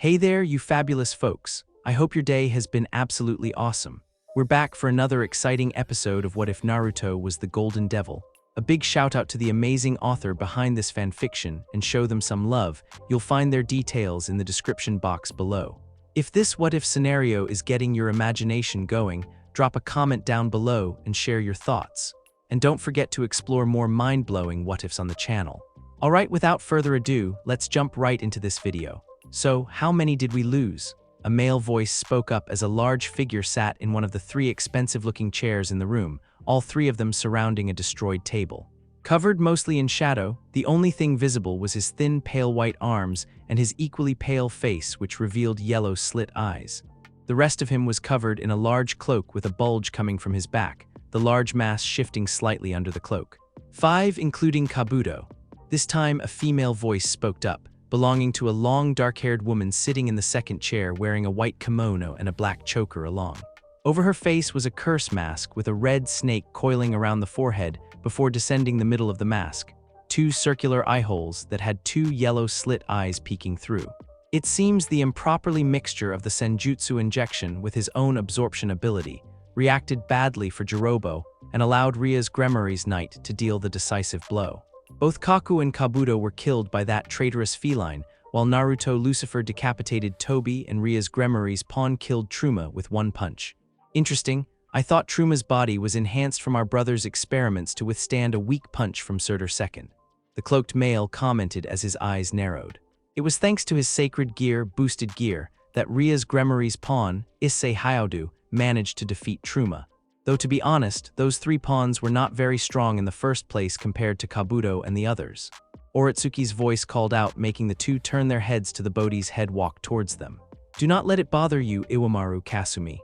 Hey there, you fabulous folks. I hope your day has been absolutely awesome. We're back for another exciting episode of What If Naruto Was the Golden Devil. A big shout out to the amazing author behind this fanfiction, and show them some love. You'll find their details in the description box below. If this what if scenario is getting your imagination going, drop a comment down below and share your thoughts. And don't forget to explore more mind-blowing what ifs on the channel. Alright, without further ado, let's jump right into this video. So, how many did we lose? A male voice spoke up as a large figure sat in one of the three expensive-looking chairs in the room, all three of them surrounding a destroyed table. Covered mostly in shadow, the only thing visible was his thin, pale white arms and his equally pale face, which revealed yellow slit eyes. The rest of him was covered in a large cloak with a bulge coming from his back, the large mass shifting slightly under the cloak. 5, including Kabuto. This time, a female voice spoke up, belonging to a long, dark-haired woman sitting in the second chair wearing a white kimono and a black choker along. Over her face was a curse mask with a red snake coiling around the forehead before descending the middle of the mask, 2 circular eye holes that had 2 yellow slit eyes peeking through. It seems the improperly mixture of the senjutsu injection with his own absorption ability reacted badly for Jirobo and allowed Ria's Gremory's Knight to deal the decisive blow. Both Kaku and Kabuto were killed by that traitorous feline, while Naruto Lucifer decapitated Tobi and Ria's Gremory's pawn killed Truma with 1 punch. Interesting, I thought Truma's body was enhanced from our brother's experiments to withstand a weak punch from Surtur II. The cloaked male commented as his eyes narrowed. It was thanks to his sacred gear, boosted gear, that Ria's Gremory's pawn, Issei Hyoudu, managed to defeat Truma. Though to be honest, those 3 pawns were not very strong in the first place compared to Kabuto and the others. Oretsuki's voice called out, making the 2 turn their heads to the Bodhi's head walk towards them. Do not let it bother you, Iwamaru Kasumi.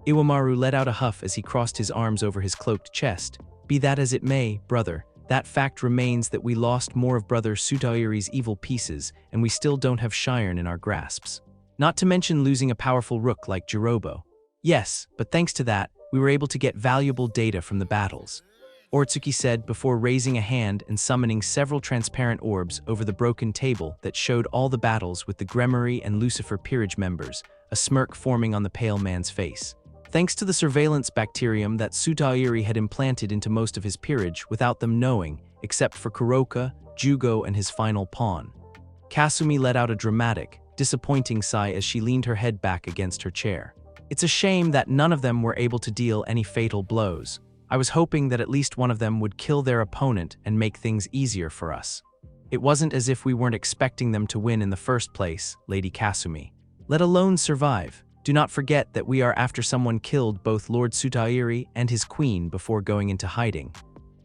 Iwamaru let out a huff as he crossed his arms over his cloaked chest. Be that as it may, brother, that fact remains that we lost more of Brother Sutairi's evil pieces, and we still don't have Shiren in our grasps. Not to mention losing a powerful rook like Jirobo. Yes, but thanks to that, we were able to get valuable data from the battles, Oretsuki said before raising a hand and summoning several transparent orbs over the broken table that showed all the battles with the Gremory and Lucifer peerage members, a smirk forming on the pale man's face. Thanks to the surveillance bacterium that Sutairi had implanted into most of his peerage without them knowing, except for Kuroka, Jugo, and his final pawn. Kasumi let out a dramatic, disappointing sigh as she leaned her head back against her chair. It's a shame that none of them were able to deal any fatal blows. I was hoping that at least one of them would kill their opponent and make things easier for us. It wasn't as if we weren't expecting them to win in the first place, Lady Kasumi. Let alone survive. Do not forget that we are after someone killed both Lord Sutairi and his queen before going into hiding.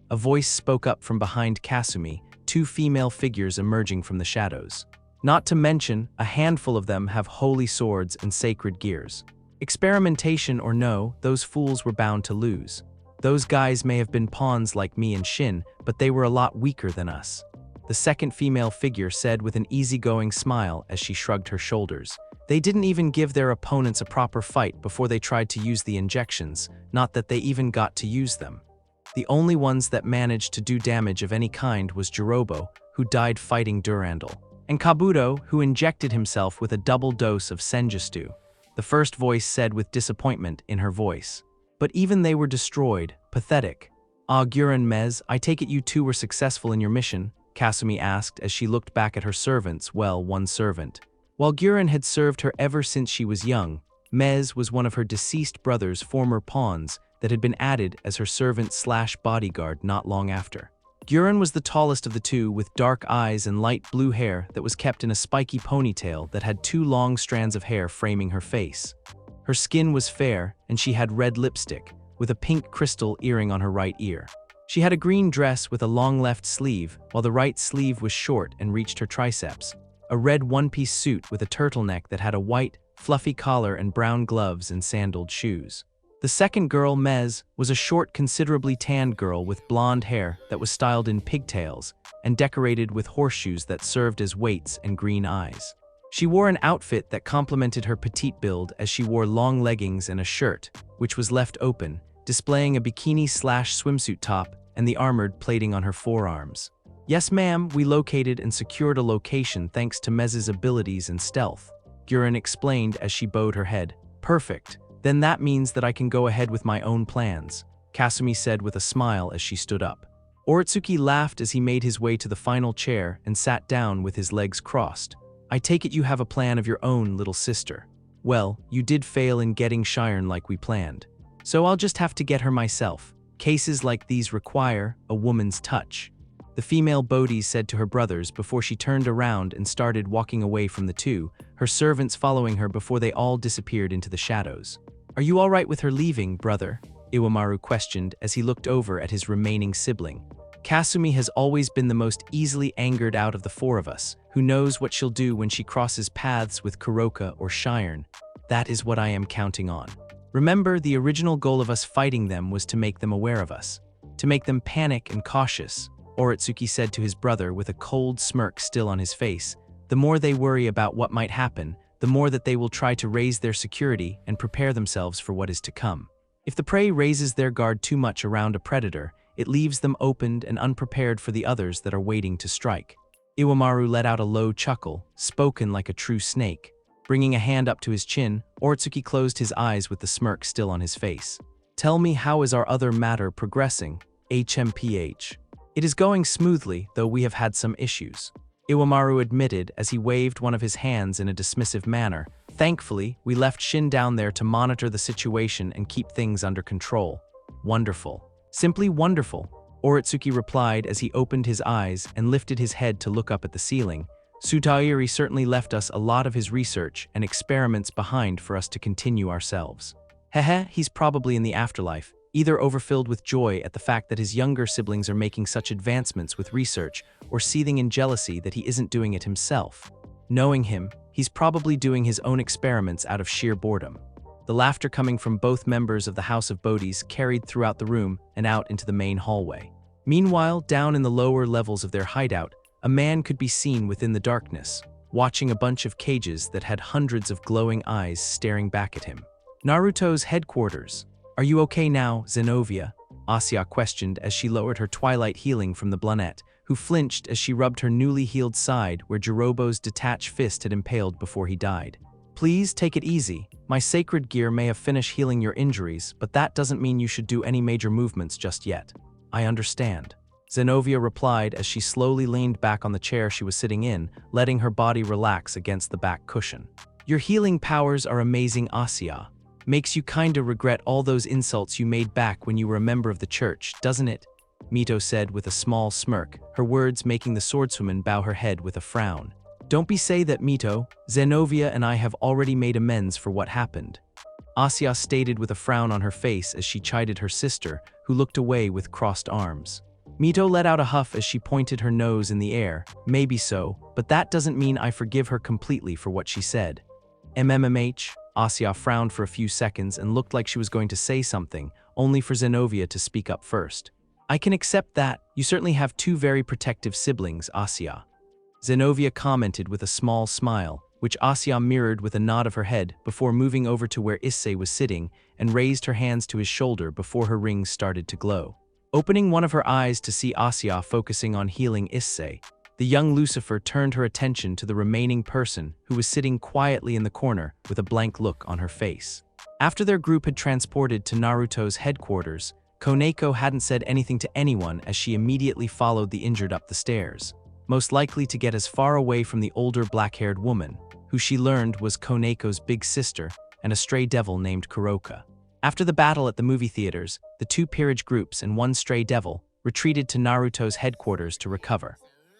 A voice spoke up from behind Kasumi, 2 female figures emerging from the shadows. Not to mention, a handful of them have holy swords and sacred gears. Experimentation or no, those fools were bound to lose. Those guys may have been pawns like me and Shin, but they were a lot weaker than us. The second female figure said with an easygoing smile as she shrugged her shoulders. They didn't even give their opponents a proper fight before they tried to use the injections, not that they even got to use them. The only ones that managed to do damage of any kind was Jirobo, who died fighting Durandal, and Kabuto, who injected himself with a double dose of Senjutsu. The first voice said with disappointment in her voice. But even they were destroyed. Pathetic. Ah, Guren Mez, I take it you 2 were successful in your mission? Kasumi asked as she looked back at her servants, well, one servant. While Guren had served her ever since she was young, Mez was one of her deceased brother's former pawns that had been added as her servant/bodyguard not long after. Guren was the tallest of the 2 with dark eyes and light blue hair that was kept in a spiky ponytail that had 2 long strands of hair framing her face. Her skin was fair and she had red lipstick, with a pink crystal earring on her right ear. She had a green dress with a long left sleeve, while the right sleeve was short and reached her triceps. A red one-piece suit with a turtleneck that had a white, fluffy collar and brown gloves and sandaled shoes. The second girl, Mez, was a short, considerably tanned girl with blonde hair that was styled in pigtails and decorated with horseshoes that served as weights and green eyes. She wore an outfit that complemented her petite build as she wore long leggings and a shirt, which was left open, displaying a bikini/swimsuit top and the armored plating on her forearms. Yes, ma'am, we located and secured a location thanks to Mez's abilities and stealth. Guren explained as she bowed her head. Perfect. Then that means that I can go ahead with my own plans, Kasumi said with a smile as she stood up. Oretsuki laughed as he made his way to the final chair and sat down with his legs crossed. I take it you have a plan of your own, little sister. Well, you did fail in getting Shiren like we planned. So I'll just have to get her myself. Cases like these require a woman's touch. The female Bodhi said to her brothers before she turned around and started walking away from the two, her servants following her before they all disappeared into the shadows. Are you all right with her leaving, brother? Iwamaru questioned as he looked over at his remaining sibling. Kasumi has always been the most easily angered out of the four of us. Who knows what she'll do when she crosses paths with Kuroka or Shiren? That is what I am counting on. Remember, the original goal of us fighting them was to make them aware of us, to make them panic and cautious, Oretsuki said to his brother with a cold smirk still on his face. The more they worry about what might happen, the more that they will try to raise their security and prepare themselves for what is to come. If the prey raises their guard too much around a predator, it leaves them opened and unprepared for the others that are waiting to strike. Iwamaru let out a low chuckle, spoken like a true snake. Bringing a hand up to his chin, Oretsuki closed his eyes with the smirk still on his face. Tell me, how is our other matter progressing, HMPH? It is going smoothly, though we have had some issues, Iwamaru admitted as he waved one of his hands in a dismissive manner. Thankfully, we left Shin down there to monitor the situation and keep things under control. Wonderful. Simply wonderful, Oretsuki replied as he opened his eyes and lifted his head to look up at the ceiling. Sutairi certainly left us a lot of his research and experiments behind for us to continue ourselves. Hehe, he's probably in the afterlife, either overfilled with joy at the fact that his younger siblings are making such advancements with research, or seething in jealousy that he isn't doing it himself. Knowing him, he's probably doing his own experiments out of sheer boredom. The laughter coming from both members of the House of Bodhis carried throughout the room and out into the main hallway. Meanwhile, down in the lower levels of their hideout, a man could be seen within the darkness, watching a bunch of cages that had hundreds of glowing eyes staring back at him. Naruto's headquarters. Are you okay now, Zenovia? Asya questioned as she lowered her twilight healing from the blunette, who flinched as she rubbed her newly healed side where Jirobo's detached fist had impaled before he died. Please take it easy. My sacred gear may have finished healing your injuries, but that doesn't mean you should do any major movements just yet. I understand, Zenovia replied as she slowly leaned back on the chair she was sitting in, letting her body relax against the back cushion. Your healing powers are amazing, Asya. Makes you kinda regret all those insults you made back when you were a member of the church, doesn't it? Mito said with a small smirk, her words making the swordswoman bow her head with a frown. Don't be say that, Mito. Zenovia and I have already made amends for what happened, Asya stated with a frown on her face as she chided her sister, who looked away with crossed arms. Mito let out a huff as she pointed her nose in the air. Maybe so, but that doesn't mean I forgive her completely for what she said. MMMH, Asya frowned for a few seconds and looked like she was going to say something, only for Zenovia to speak up first. I can accept that. You certainly have two very protective siblings, Asya, Zenovia commented with a small smile, which Asya mirrored with a nod of her head before moving over to where Issei was sitting and raised her hands to his shoulder before her rings started to glow. Opening one of her eyes to see Asya focusing on healing Issei, the young Lucifer turned her attention to the remaining person who was sitting quietly in the corner with a blank look on her face. After their group had transported to Naruto's headquarters, Koneko hadn't said anything to anyone as she immediately followed the injured up the stairs, most likely to get as far away from the older black-haired woman, who she learned was Koneko's big sister and a stray devil named Kuroka. After the battle at the movie theaters, the two peerage groups and one stray devil retreated to Naruto's headquarters to recover.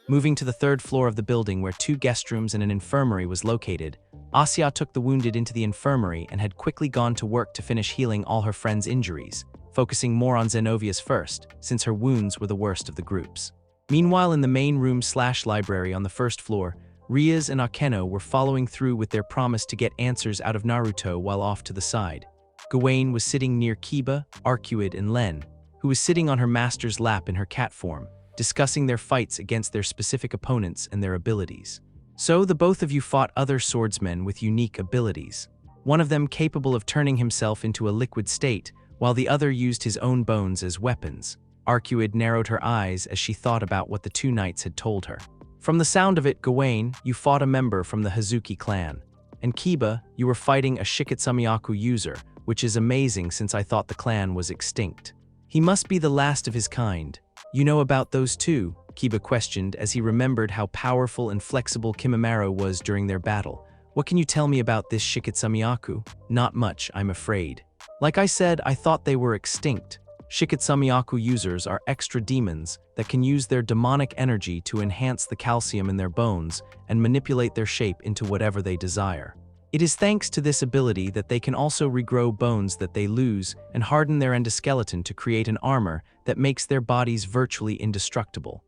Moving to the third floor of the building where two guest rooms and an infirmary was located, Asya took the wounded into the infirmary and had quickly gone to work to finish healing all her friends' injuries, focusing more on Zenovia's first, since her wounds were the worst of the groups. Meanwhile, in the main room/library on the first floor, Rias and Akeno were following through with their promise to get answers out of Naruto while off to the side. Gawain was sitting near Kiba, Arcuid, and Len, who was sitting on her master's lap in her cat form, discussing their fights against their specific opponents and their abilities. So the both of you fought other swordsmen with unique abilities, one of them capable of turning himself into a liquid state, while the other used his own bones as weapons. Arcuid narrowed her eyes as she thought about what the two knights had told her. From the sound of it, Gawain, you fought a member from the Hazuki clan. And Kiba, you were fighting a Shiketsumiyaku user, which is amazing since I thought the clan was extinct. He must be the last of his kind. You know about those two? Kiba questioned as he remembered how powerful and flexible Kimimaro was during their battle. What can you tell me about this Shiketsumiyaku? Not much, I'm afraid. Like I said, I thought they were extinct. Shiketsumiyaku users are extra demons that can use their demonic energy to enhance the calcium in their bones and manipulate their shape into whatever they desire. It is thanks to this ability that they can also regrow bones that they lose and harden their endoskeleton to create an armor that makes their bodies virtually indestructible.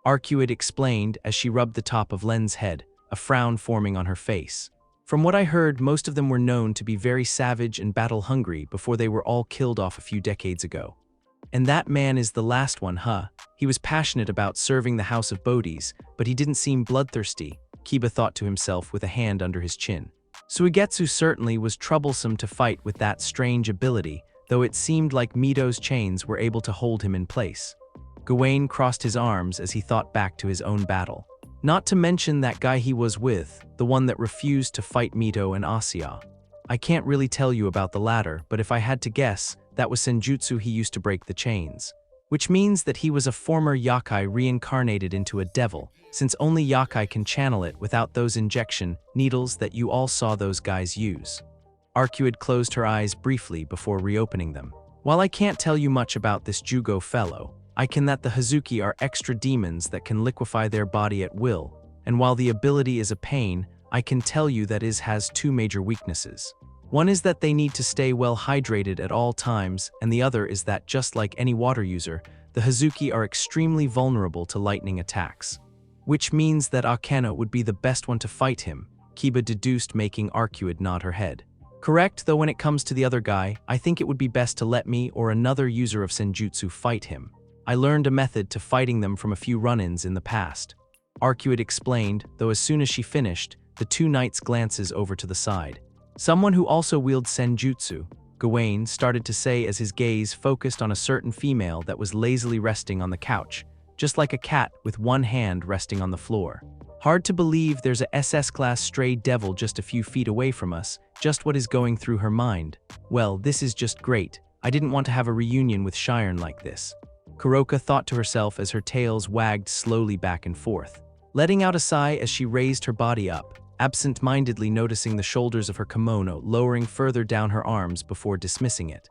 Arcuid explained as she rubbed the top of Len's head, a frown forming on her face. From what I heard, most of them were known to be very savage and battle-hungry before they were all killed off a few decades ago. And that man is the last one, huh? He was passionate about serving the House of Bodhis, but he didn't seem bloodthirsty, Kiba thought to himself with a hand under his chin. Suigetsu certainly was troublesome to fight with that strange ability, though it seemed like Mito's chains were able to hold him in place. Gawain crossed his arms as he thought back to his own battle. Not to mention that guy he was with, the one that refused to fight Mito and Asya. I can't really tell you about the latter, but if I had to guess, that was Senjutsu he used to break the chains. Which means that he was a former Yakai reincarnated into a devil, since only Yakai can channel it without those injection needles that you all saw those guys use. Arcuid closed her eyes briefly before reopening them. While I can't tell you much about this Jugo fellow, I can that the Hazuki are extra demons that can liquefy their body at will, and while the ability is a pain, I can tell you that it has two major weaknesses. One is that they need to stay well hydrated at all times, and the other is that just like any water user, the Hazuki are extremely vulnerable to lightning attacks. Which means that Akeno would be the best one to fight him, Kiba deduced, making Arcuid nod her head. Correct, though when it comes to the other guy, I think it would be best to let me or another user of Senjutsu fight him. I learned a method to fighting them from a few run-ins in the past. Arcuid explained, though as soon as she finished, the two knights glances over to the side. Someone who also wields Senjutsu, Gawain started to say as his gaze focused on a certain female that was lazily resting on the couch, just like a cat with one hand resting on the floor. Hard to believe there's a SS-class stray devil just a few feet away from us, just what is going through her mind. Well, this is just great. I didn't want to have a reunion with Shiren like this. Kuroka thought to herself as her tails wagged slowly back and forth, letting out a sigh as she raised her body up, absent-mindedly noticing the shoulders of her kimono lowering further down her arms before dismissing it.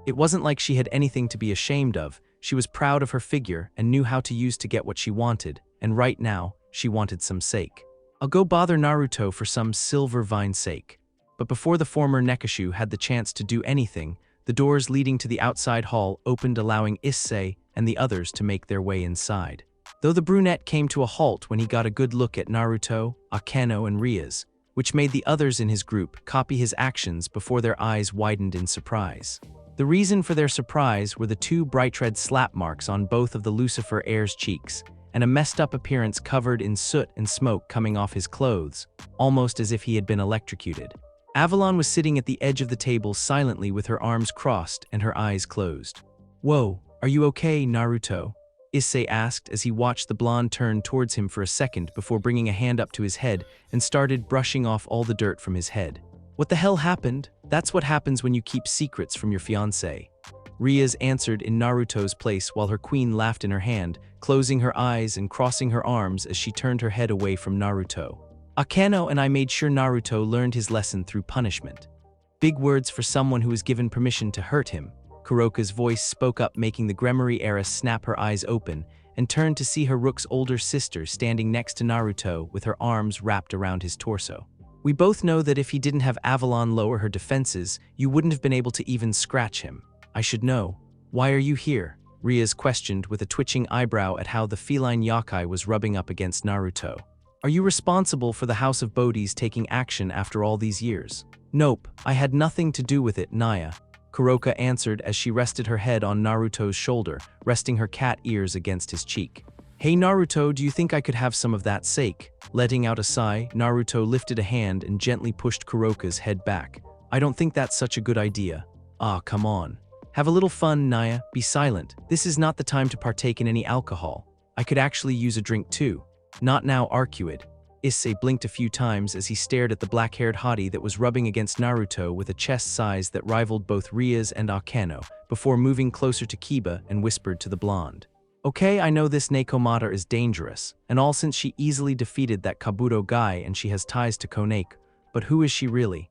It wasn't like she had anything to be ashamed of. She was proud of her figure and knew how to use to get what she wanted, and right now, she wanted some sake. I'll go bother Naruto for some silver vine sake. But before the former Nekashu had the chance to do anything, the doors leading to the outside hall opened, allowing Issei and the others to make their way inside. Though the brunette came to a halt when he got a good look at Naruto, Akeno, and Rias, which made the others in his group copy his actions before their eyes widened in surprise. The reason for their surprise were the two bright red slap marks on both of the Lucifer heir's cheeks, and a messed up appearance covered in soot and smoke coming off his clothes, almost as if he had been electrocuted. Avalon was sitting at the edge of the table silently with her arms crossed and her eyes closed. "Whoa, are you okay, Naruto?" Issei asked as he watched the blonde turn towards him for a second before bringing a hand up to his head and started brushing off all the dirt from his head. "What the hell happened? That's what happens when you keep secrets from your fiancé." Rias answered in Naruto's place while her queen laughed in her hand, closing her eyes and crossing her arms as she turned her head away from Naruto. "Akeno and I made sure Naruto learned his lesson through punishment." Big words for someone who was given permission to hurt him. Kuroka's voice spoke up, making the Gremory heiress snap her eyes open and turned to see Haruka's older sister standing next to Naruto with her arms wrapped around his torso. "We both know that if he didn't have Avalon lower her defenses, you wouldn't have been able to even scratch him. I should know. Why are you here?" Rias questioned with a twitching eyebrow at how the feline Yakai was rubbing up against Naruto. "Are you responsible for the House of Bodhis taking action after all these years?" "Nope, I had nothing to do with it, Naya," Kuroka answered as she rested her head on Naruto's shoulder, resting her cat ears against his cheek. "Hey Naruto, do you think I could have some of that sake?" Letting out a sigh, Naruto lifted a hand and gently pushed Kuroka's head back. "I don't think that's such a good idea." "Ah, come on. Have a little fun, Naya. Be silent. This is not the time to partake in any alcohol. I could actually use a drink too." "Not now, Arcuid." Issei blinked a few times as he stared at the black-haired hottie that was rubbing against Naruto with a chest size that rivaled both Ria's and Akeno, before moving closer to Kiba and whispered to the blonde. Okay, I know this Nekomata is dangerous, and all since she easily defeated that Kabuto guy and she has ties to Konake, but who is she really?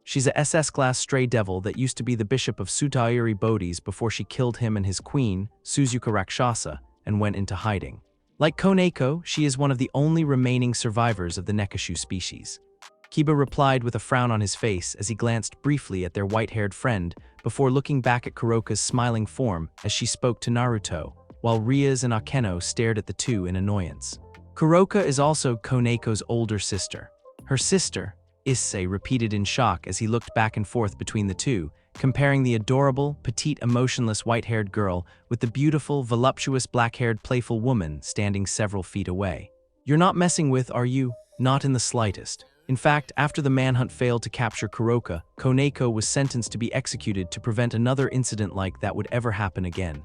She's a SS-class stray devil that used to be the bishop of Sutairi Bodhis before she killed him and his queen, Suzuka Rakshasa, and went into hiding. Like Koneko, she is one of the only remaining survivors of the Nekashu species. Kiba replied with a frown on his face as he glanced briefly at their white-haired friend before looking back at Kuroka's smiling form as she spoke to Naruto, while Rias and Akeno stared at the two in annoyance. Kuroka is also Koneko's older sister. Her sister, Issei repeated in shock as he looked back and forth between the two, comparing the adorable, petite, emotionless white-haired girl with the beautiful, voluptuous black-haired playful woman standing several feet away. You're not messing with, are you? Not in the slightest. In fact, after the manhunt failed to capture Kuroka, Koneko was sentenced to be executed to prevent another incident like that would ever happen again.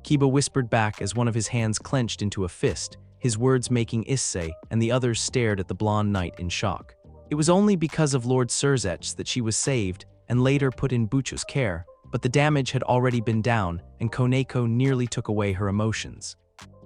Kiba whispered back as one of his hands clenched into a fist, his words making Issei and the others stared at the blonde knight in shock. It was only because of Lord Surzech that she was saved and later put in Bucho's care, but the damage had already been done and Koneko nearly took away her emotions.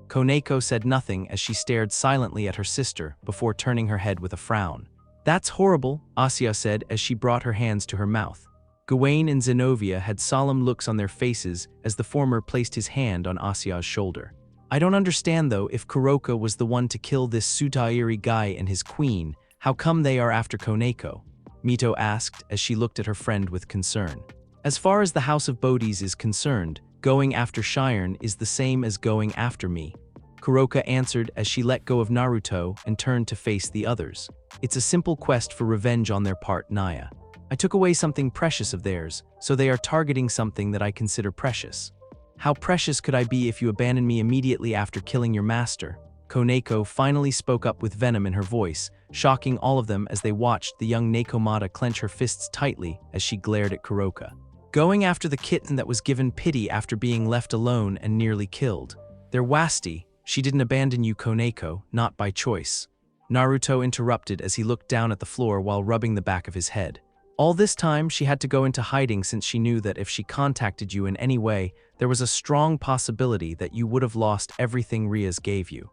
Koneko said nothing as she stared silently at her sister before turning her head with a frown. That's horrible, Asya said as she brought her hands to her mouth. Gawain and Zenobia had solemn looks on their faces as the former placed his hand on Asya's shoulder. I don't understand though, if Kuroka was the one to kill this Sutairi guy and his queen, how come they are after Koneko? Mito asked as she looked at her friend with concern. As far as the House of Bodhis is concerned, going after Shiren is the same as going after me. Kuroka answered as she let go of Naruto and turned to face the others. It's a simple quest for revenge on their part, Naya. I took away something precious of theirs, so they are targeting something that I consider precious. How precious could I be if you abandoned me immediately after killing your master? Koneko finally spoke up with venom in her voice, shocking all of them as they watched the young Nekomata clench her fists tightly as she glared at Kuroka. Going after the kitten that was given pity after being left alone and nearly killed. They're wasty. She didn't abandon you, Koneko, not by choice. Naruto interrupted as he looked down at the floor while rubbing the back of his head. All this time, she had to go into hiding since she knew that if she contacted you in any way, there was a strong possibility that you would have lost everything Rias gave you.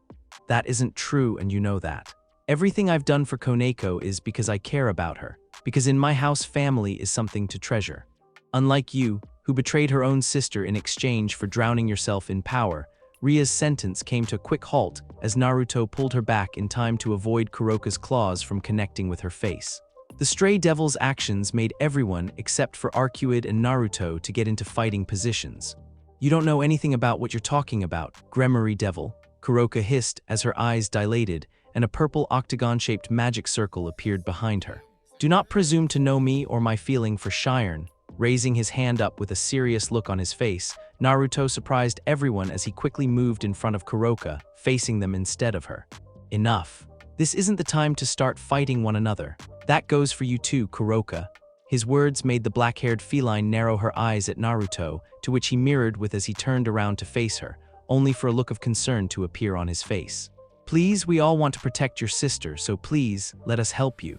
That isn't true and you know that. Everything I've done for Koneko is because I care about her, because in my house family is something to treasure. Unlike you, who betrayed her own sister in exchange for drowning yourself in power, Ria's sentence came to a quick halt as Naruto pulled her back in time to avoid Kuroka's claws from connecting with her face. The stray devil's actions made everyone except for Arcuid and Naruto to get into fighting positions. You don't know anything about what you're talking about, Gremory devil, Kuroka hissed as her eyes dilated and a purple octagon-shaped magic circle appeared behind her. Do not presume to know me or my feeling for Shiren. Raising his hand up with a serious look on his face, Naruto surprised everyone as he quickly moved in front of Kuroka, facing them instead of her. Enough. This isn't the time to start fighting one another. That goes for you too, Kuroka. His words made the black-haired feline narrow her eyes at Naruto, to which he mirrored with as he turned around to face her, only for a look of concern to appear on his face. Please, we all want to protect your sister, so please, let us help you.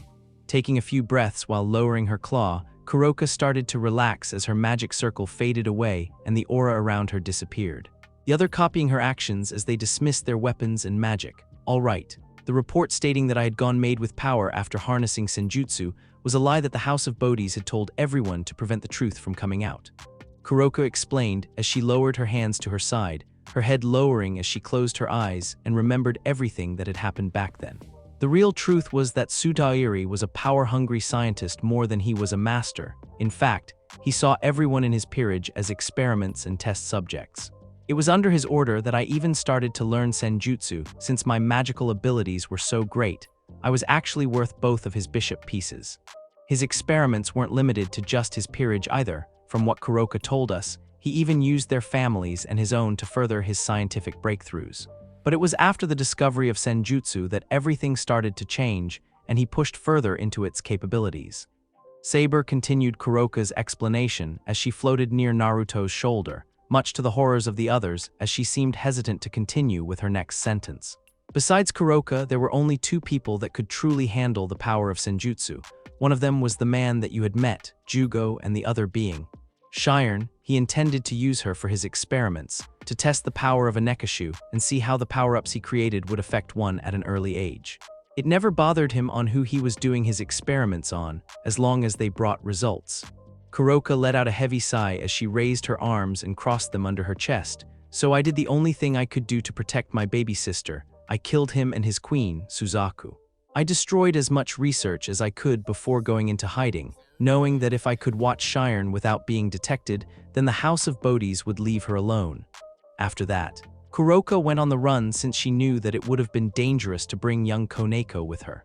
Taking a few breaths while lowering her claw, Kuroka started to relax as her magic circle faded away and the aura around her disappeared. The other copying her actions as they dismissed their weapons and magic. All right. The report stating that I had gone made with power after harnessing senjutsu was a lie that the House of Bodhis had told everyone to prevent the truth from coming out. Kuroka explained as she lowered her hands to her side, her head lowering as she closed her eyes and remembered everything that had happened back then. The real truth was that Sutairi was a power-hungry scientist more than he was a master. In fact, he saw everyone in his peerage as experiments and test subjects. It was under his order that I even started to learn senjutsu since my magical abilities were so great. I was actually worth both of his bishop pieces. His experiments weren't limited to just his peerage either. From what Kuroka told us, he even used their families and his own to further his scientific breakthroughs. But it was after the discovery of senjutsu that everything started to change, and he pushed further into its capabilities. Saber continued Kuroka's explanation as she floated near Naruto's shoulder, much to the horrors of the others as she seemed hesitant to continue with her next sentence. Besides Kuroka, there were only two people that could truly handle the power of senjutsu. One of them was the man that you had met, Jugo, and the other being Shiren. He intended to use her for his experiments, to test the power of a Nekashu and see how the power-ups he created would affect one at an early age. It never bothered him on who he was doing his experiments on, as long as they brought results. Kuroka let out a heavy sigh as she raised her arms and crossed them under her chest. So I did the only thing I could do to protect my baby sister. I killed him and his queen, Suzaku. I destroyed as much research as I could before going into hiding, knowing that if I could watch Shiren without being detected, then the House of Bodhis would leave her alone. After that, Kuroka went on the run since she knew that it would have been dangerous to bring young Koneko with her.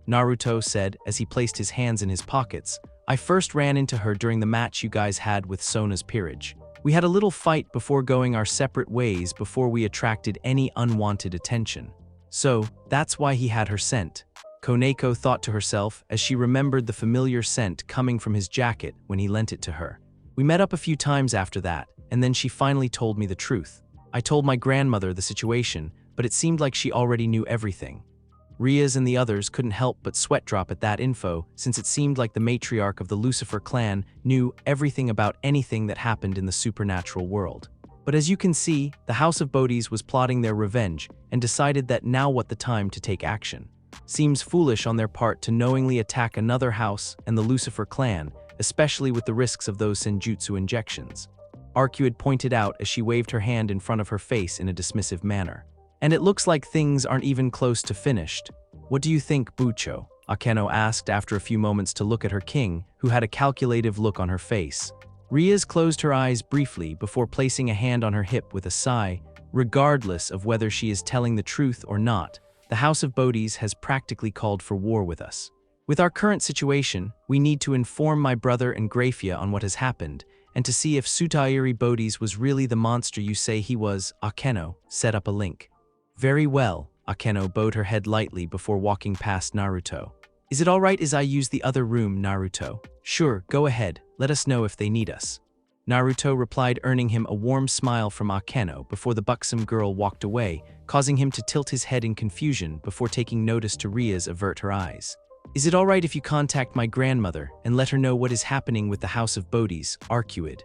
Naruto said as he placed his hands in his pockets, I first ran into her during the match you guys had with Sona's peerage. We had a little fight before going our separate ways before we attracted any unwanted attention. So, that's why he had her sent. Koneko thought to herself as she remembered the familiar scent coming from his jacket when he lent it to her. We met up a few times after that, and then she finally told me the truth. I told my grandmother the situation, but it seemed like she already knew everything. Rias and the others couldn't help but sweat drop at that info, since it seemed like the matriarch of the Lucifer clan knew everything about anything that happened in the supernatural world. But as you can see, the House of Bodhis was plotting their revenge and decided that now was the time to take action. Seems foolish on their part to knowingly attack another house and the Lucifer clan, especially with the risks of those senjutsu injections. Arcuid pointed out as she waved her hand in front of her face in a dismissive manner. And it looks like things aren't even close to finished. What do you think, Bucho? Akeno asked after a few moments to look at her king, who had a calculative look on her face. Rias closed her eyes briefly before placing a hand on her hip with a sigh. Regardless of whether she is telling the truth or not, the House of Bodhis has practically called for war with us. With our current situation, we need to inform my brother and Grafia on what has happened, and to see if Sutairi Bodhis was really the monster you say he was. Akeno set up a link. Very well, Akeno bowed her head lightly before walking past Naruto. Is it alright as I use the other room, Naruto? Sure, go ahead, let us know if they need us. Naruto replied, earning him a warm smile from Akeno before the buxom girl walked away, causing him to tilt his head in confusion before taking notice to Rias avert her eyes. Is it alright if you contact my grandmother and let her know what is happening with the House of Bodhis, Arcuid?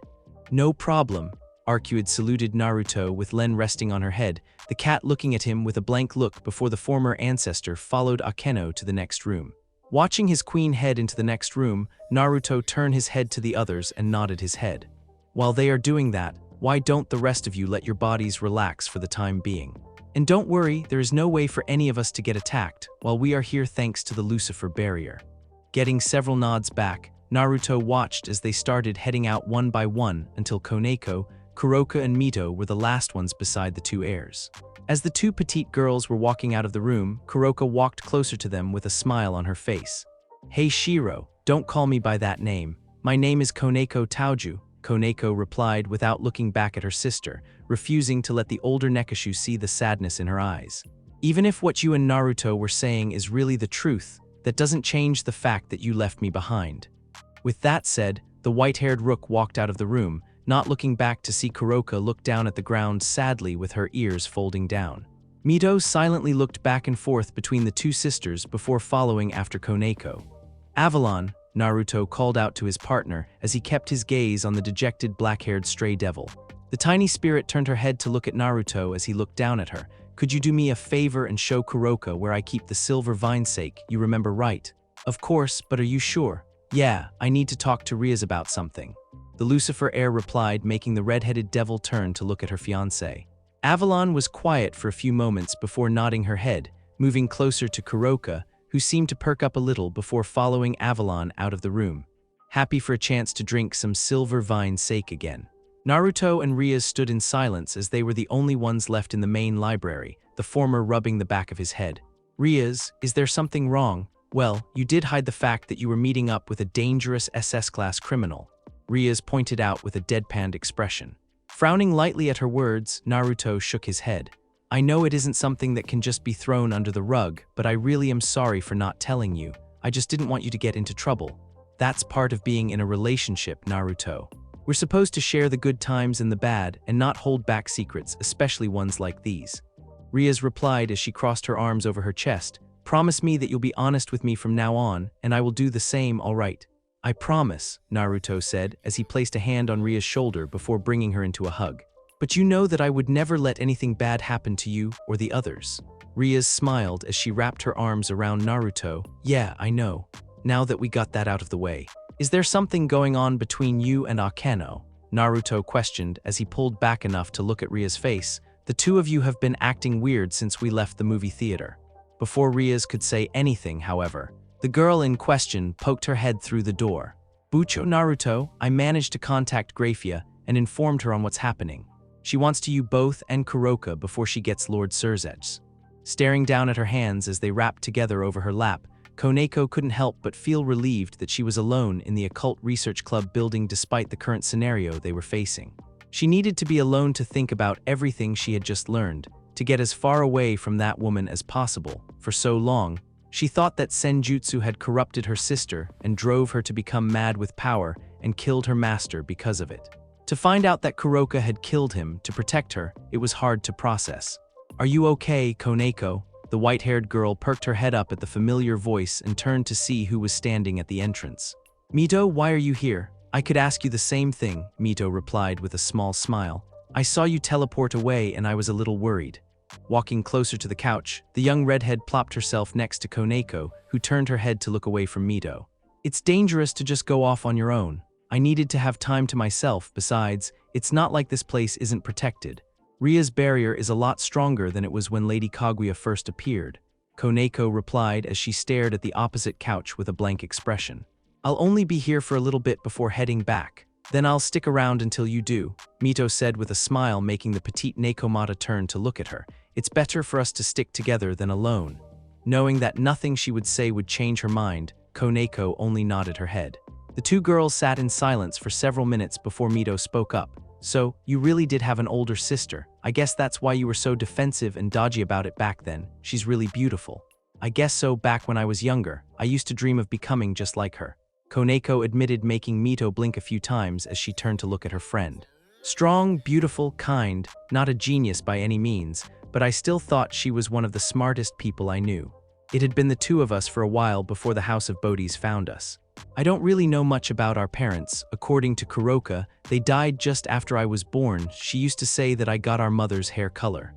No problem. Arcuid saluted Naruto with Len resting on her head, the cat looking at him with a blank look before the former ancestor followed Akeno to the next room. Watching his queen head into the next room, Naruto turned his head to the others and nodded his head. While they are doing that, why don't the rest of you let your bodies relax for the time being? And don't worry, there is no way for any of us to get attacked while we are here thanks to the Lucifer barrier. Getting several nods back, Naruto watched as they started heading out one by one until Koneko, Kuroka and Mito were the last ones beside the two heirs. As the two petite girls were walking out of the room, Kuroka walked closer to them with a smile on her face. Hey Shiro, don't call me by that name. My name is Koneko Taoju, Koneko replied without looking back at her sister, refusing to let the older Nekashu see the sadness in her eyes. Even if what you and Naruto were saying is really the truth, that doesn't change the fact that you left me behind. With that said, the white-haired rook walked out of the room, not looking back to see Kuroka look down at the ground sadly with her ears folding down. Mito silently looked back and forth between the two sisters before following after Koneko. Avalon, Naruto called out to his partner as he kept his gaze on the dejected black-haired stray devil. The tiny spirit turned her head to look at Naruto as he looked down at her. Could you do me a favor and show Kuroka where I keep the silver vine sake, you remember right? Of course, but are you sure? Yeah, I need to talk to Rias about something. The Lucifer heir replied, making the red-headed devil turn to look at her fiancé. Avalon was quiet for a few moments before nodding her head, moving closer to Kuroka, who seemed to perk up a little before following Avalon out of the room, happy for a chance to drink some silver vine sake again. Naruto and Rias stood in silence as they were the only ones left in the main library, the former rubbing the back of his head. Rias, is there something wrong? Well, you did hide the fact that you were meeting up with a dangerous SS-class criminal. Rias pointed out with a deadpanned expression. Frowning lightly at her words, Naruto shook his head. I know it isn't something that can just be thrown under the rug, but I really am sorry for not telling you. I just didn't want you to get into trouble. That's part of being in a relationship, Naruto. We're supposed to share the good times and the bad and not hold back secrets, especially ones like these. Rias replied as she crossed her arms over her chest. Promise me that you'll be honest with me from now on, and I will do the same, all right? I promise, Naruto said as he placed a hand on Ria's shoulder before bringing her into a hug. But you know that I would never let anything bad happen to you or the others. Rias smiled as she wrapped her arms around Naruto. Yeah, I know. Now that we got that out of the way. Is there something going on between you and Akeno? Naruto questioned as he pulled back enough to look at Ria's face. The two of you have been acting weird since we left the movie theater. Before Rias could say anything, however, the girl in question poked her head through the door. Bucho Naruto, I managed to contact Grafia and informed her on what's happening. She wants to you both and Kuroka before she gets Lord Surzech's. Staring down at her hands as they wrapped together over her lap, Koneko couldn't help but feel relieved that she was alone in the Occult Research Club building despite the current scenario they were facing. She needed to be alone to think about everything she had just learned, to get as far away from that woman as possible. For so long, she thought that Senjutsu had corrupted her sister and drove her to become mad with power and killed her master because of it. To find out that Kuroka had killed him to protect her, it was hard to process. Are you okay, Koneko? The white-haired girl perked her head up at the familiar voice and turned to see who was standing at the entrance. Mito, why are you here? I could ask you the same thing, Mito replied with a small smile. I saw you teleport away and I was a little worried. Walking closer to the couch, the young redhead plopped herself next to Koneko, who turned her head to look away from Mito. It's dangerous to just go off on your own. I needed to have time to myself. Besides, it's not like this place isn't protected. Ria's barrier is a lot stronger than it was when Lady Kaguya first appeared. Koneko replied as she stared at the opposite couch with a blank expression. I'll only be here for a little bit before heading back. Then I'll stick around until you do, Mito said with a smile, making the petite Nekomata turn to look at her. It's better for us to stick together than alone. Knowing that nothing she would say would change her mind, Koneko only nodded her head. The two girls sat in silence for several minutes before Mito spoke up. So, you really did have an older sister. I guess that's why you were so defensive and dodgy about it back then. She's really beautiful. I guess so. Back when I was younger, I used to dream of becoming just like her. Koneko admitted, making Mito blink a few times as she turned to look at her friend. Strong, beautiful, kind, not a genius by any means, but I still thought she was one of the smartest people I knew. It had been the two of us for a while before the House of Bodhis found us. I don't really know much about our parents. According to Kuroka, they died just after I was born. She used to say that I got our mother's hair color.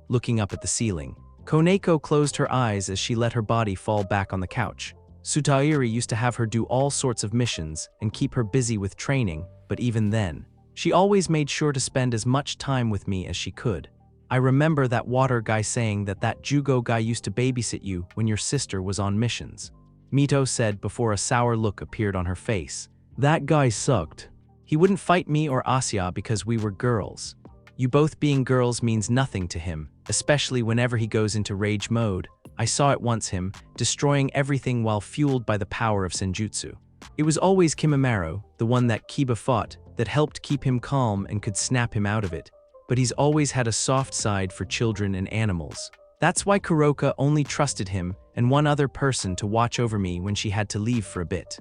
Looking up at the ceiling, Koneko closed her eyes as she let her body fall back on the couch. Sutairi used to have her do all sorts of missions and keep her busy with training, but even then, she always made sure to spend as much time with me as she could. I remember that water guy saying that Jugo guy used to babysit you when your sister was on missions. Mito said before a sour look appeared on her face. That guy sucked. He wouldn't fight me or Asya because we were girls. You both being girls means nothing to him, especially whenever he goes into rage mode. I saw it once, him destroying everything while fueled by the power of Senjutsu. It was always Kimimaro, the one that Kiba fought, that helped keep him calm and could snap him out of it. But he's always had a soft side for children and animals. That's why Kuroka only trusted him and one other person to watch over me when she had to leave for a bit.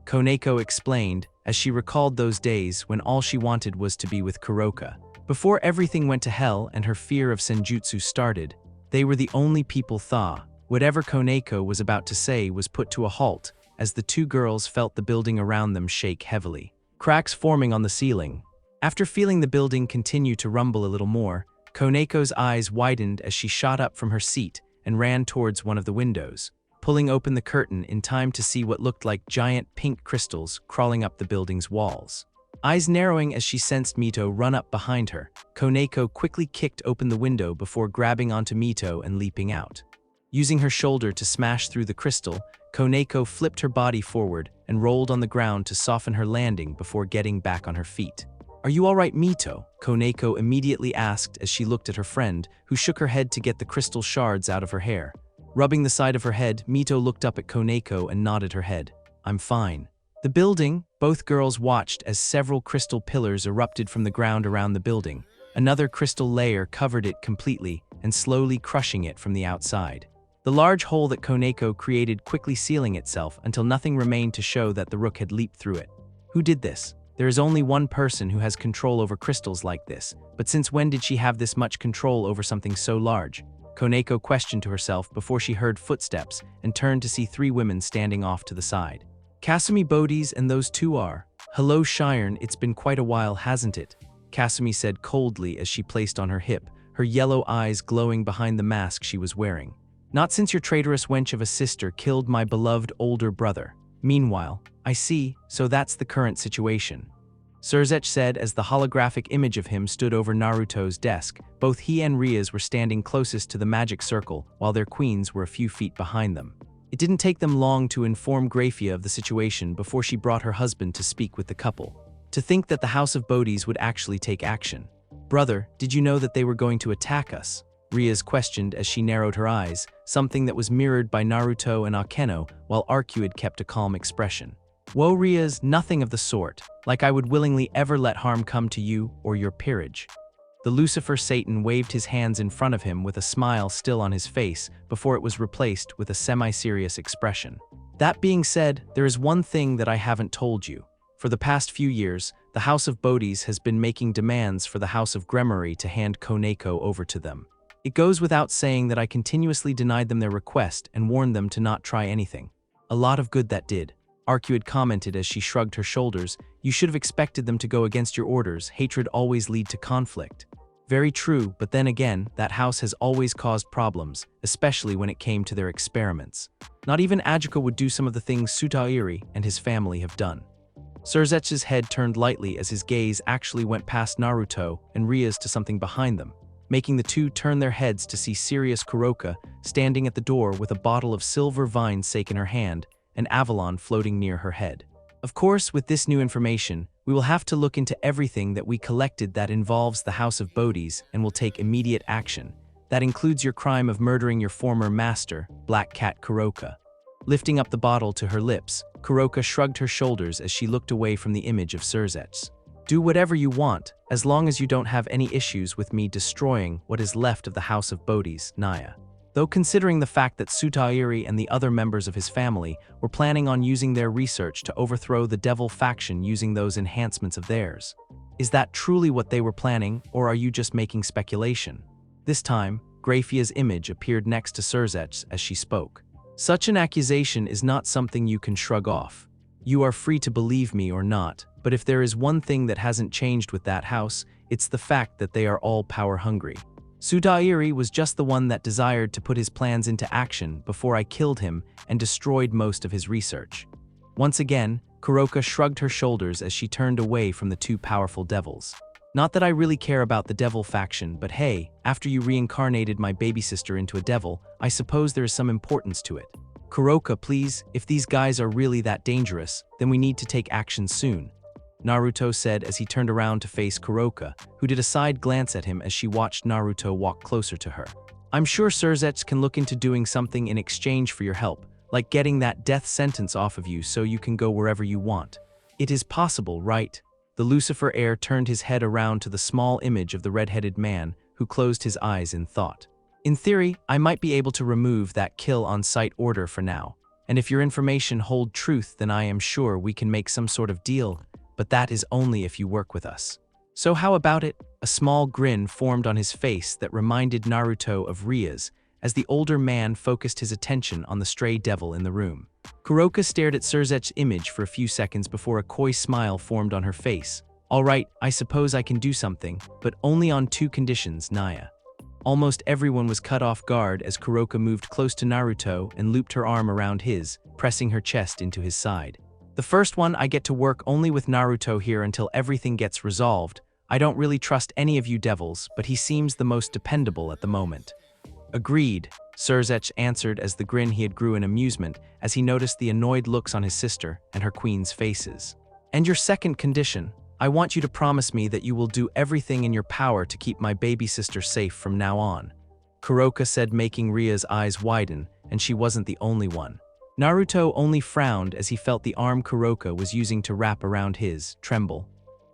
Koneko explained as she recalled those days when all she wanted was to be with Kuroka. Before everything went to hell and her fear of Senjutsu started, they were the only people thaw. Whatever Koneko was about to say was put to a halt as the two girls felt the building around them shake heavily. Cracks forming on the ceiling. After feeling the building continue to rumble a little more, Koneko's eyes widened as she shot up from her seat and ran towards one of the windows, pulling open the curtain in time to see what looked like giant pink crystals crawling up the building's walls. Eyes narrowing as she sensed Mito run up behind her, Koneko quickly kicked open the window before grabbing onto Mito and leaping out. Using her shoulder to smash through the crystal, Koneko flipped her body forward and rolled on the ground to soften her landing before getting back on her feet. Are you all right, Mito? Koneko immediately asked as she looked at her friend, who shook her head to get the crystal shards out of her hair. Rubbing the side of her head, Mito looked up at Koneko and nodded her head. I'm fine. The building, both girls watched as several crystal pillars erupted from the ground around the building. Another crystal layer covered it completely and slowly crushing it from the outside. The large hole that Koneko created quickly sealing itself until nothing remained to show that the rook had leaped through it. Who did this? There is only one person who has control over crystals like this, but since when did she have this much control over something so large? Koneko questioned to herself before she heard footsteps and turned to see three women standing off to the side. Kasumi Bodhi's and those two are. Hello Shiren, it's been quite a while, hasn't it? Kasumi said coldly as she placed on her hip, her yellow eyes glowing behind the mask she was wearing. Not since your traitorous wench of a sister killed my beloved older brother. Meanwhile, I see, so that's the current situation. Surzech said as the holographic image of him stood over Naruto's desk. Both he and Rias were standing closest to the magic circle, while their queens were a few feet behind them. It didn't take them long to inform Grafia of the situation before she brought her husband to speak with the couple. To think that the House of Bodhis would actually take action. Brother, did you know that they were going to attack us? Rias questioned as she narrowed her eyes, something that was mirrored by Naruto and Akeno, while Arcuid kept a calm expression. Whoa Rias, nothing of the sort, like I would willingly ever let harm come to you or your peerage. The Lucifer Satan waved his hands in front of him with a smile still on his face before it was replaced with a semi-serious expression. That being said, there is one thing that I haven't told you. For the past few years, the House of Bodhis has been making demands for the House of Gremory to hand Koneko over to them. It goes without saying that I continuously denied them their request and warned them to not try anything. A lot of good that did. Arcuid commented as she shrugged her shoulders. You should have expected them to go against your orders. Hatred always leads to conflict. Very true, but then again, that house has always caused problems, especially when it came to their experiments. Not even Ajiko would do some of the things Sutairi and his family have done. Surzech's head turned lightly as his gaze actually went past Naruto and Rias to something behind them, making the two turn their heads to see serious Kuroka standing at the door with a bottle of silver vine sake in her hand, an Avalon floating near her head. Of course, with this new information, we will have to look into everything that we collected that involves the House of Bodhis and will take immediate action. That includes your crime of murdering your former master, Black Cat Kuroka. Lifting up the bottle to her lips, Kuroka shrugged her shoulders as she looked away from the image of Surzech. Do whatever you want, as long as you don't have any issues with me destroying what is left of the House of Bodhis, Naya. Though considering the fact that Sutairi and the other members of his family were planning on using their research to overthrow the devil faction using those enhancements of theirs. Is that truly what they were planning, or are you just making speculation? This time, Grafia's image appeared next to Surzech as she spoke. Such an accusation is not something you can shrug off. You are free to believe me or not, but if there is one thing that hasn't changed with that house, it's the fact that they are all power-hungry. Sutairi was just the one that desired to put his plans into action before I killed him and destroyed most of his research. Once again, Kuroka shrugged her shoulders as she turned away from the two powerful devils. Not that I really care about the devil faction, but hey, after you reincarnated my baby sister into a devil, I suppose there is some importance to it. Kuroka, please, if these guys are really that dangerous, then we need to take action soon. Naruto said as he turned around to face Kuroka, who did a side glance at him as she watched Naruto walk closer to her. I'm sure Surzech can look into doing something in exchange for your help, like getting that death sentence off of you so you can go wherever you want. It is possible, right? The Lucifer heir turned his head around to the small image of the red-headed man, who closed his eyes in thought. In theory, I might be able to remove that kill on sight order for now, and if your information hold truth, then I am sure we can make some sort of deal. But that is only if you work with us. So how about it? A small grin formed on his face that reminded Naruto of Rias, as the older man focused his attention on the stray devil in the room. Kuroka stared at Surzech's image for a few seconds before a coy smile formed on her face. All right, I suppose I can do something, but only on two conditions, Naya. Almost everyone was cut off guard as Kuroka moved close to Naruto and looped her arm around his, pressing her chest into his side. The first one, I get to work only with Naruto here until everything gets resolved. I don't really trust any of you devils, but he seems the most dependable at the moment. Agreed, Surzech answered as the grin he had grew in amusement as he noticed the annoyed looks on his sister and her queen's faces. And your second condition, I want you to promise me that you will do everything in your power to keep my baby sister safe from now on. Kuroka said, making Ria's eyes widen, and she wasn't the only one. Naruto only frowned as he felt the arm Kuroka was using to wrap around his, tremble.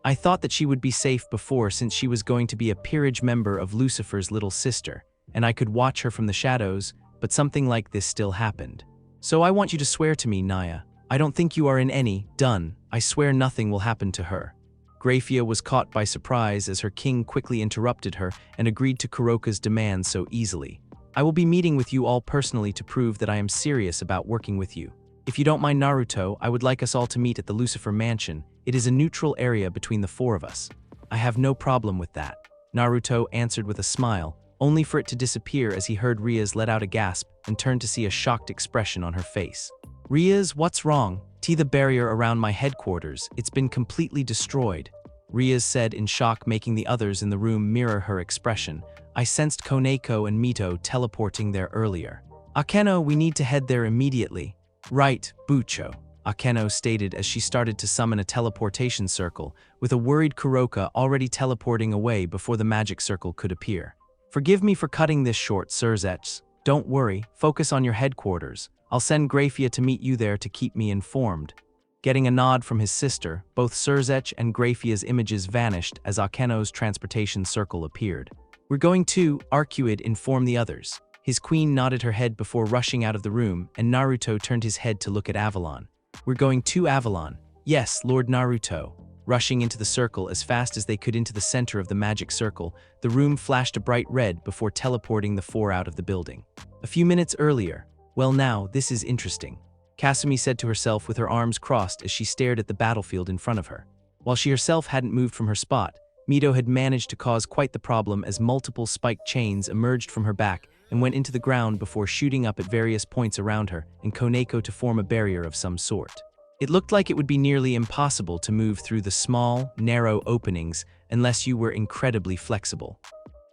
I thought that she would be safe before since she was going to be a peerage member of Lucifer's little sister, and I could watch her from the shadows, but something like this still happened. So I want you to swear to me, Naya. I don't think you are in any, done. I swear nothing will happen to her. Grafia was caught by surprise as her king quickly interrupted her and agreed to Kuroka's demand so easily. I will be meeting with you all personally to prove that I am serious about working with you. If you don't mind, Naruto, I would like us all to meet at the Lucifer Mansion. It is a neutral area between the four of us. I have no problem with that. Naruto answered with a smile, only for it to disappear as he heard Ria's let out a gasp and turned to see a shocked expression on her face. Ria's, what's wrong? The barrier around my headquarters, it's been completely destroyed. Ria's said in shock, making the others in the room mirror her expression. I sensed Koneko and Mito teleporting there earlier. Akeno, we need to head there immediately. Right, Bucho, Akeno stated as she started to summon a teleportation circle, with a worried Kuroka already teleporting away before the magic circle could appear. Forgive me for cutting this short, Surzech. Don't worry, focus on your headquarters. I'll send Grafia to meet you there to keep me informed. Getting a nod from his sister, both Surzech and Grafia's images vanished as Akeno's transportation circle appeared. We're going to, Arcuid informed the others. His queen nodded her head before rushing out of the room, and Naruto turned his head to look at Avalon. We're going to Avalon. Yes, Lord Naruto. Rushing into the circle as fast as they could into the center of the magic circle, the room flashed a bright red before teleporting the four out of the building. A few minutes earlier. Well now, this is interesting. Kasumi said to herself with her arms crossed as she stared at the battlefield in front of her. While she herself hadn't moved from her spot, Mito had managed to cause quite the problem as multiple spiked chains emerged from her back and went into the ground before shooting up at various points around her and Koneko to form a barrier of some sort. It looked like it would be nearly impossible to move through the small, narrow openings unless you were incredibly flexible.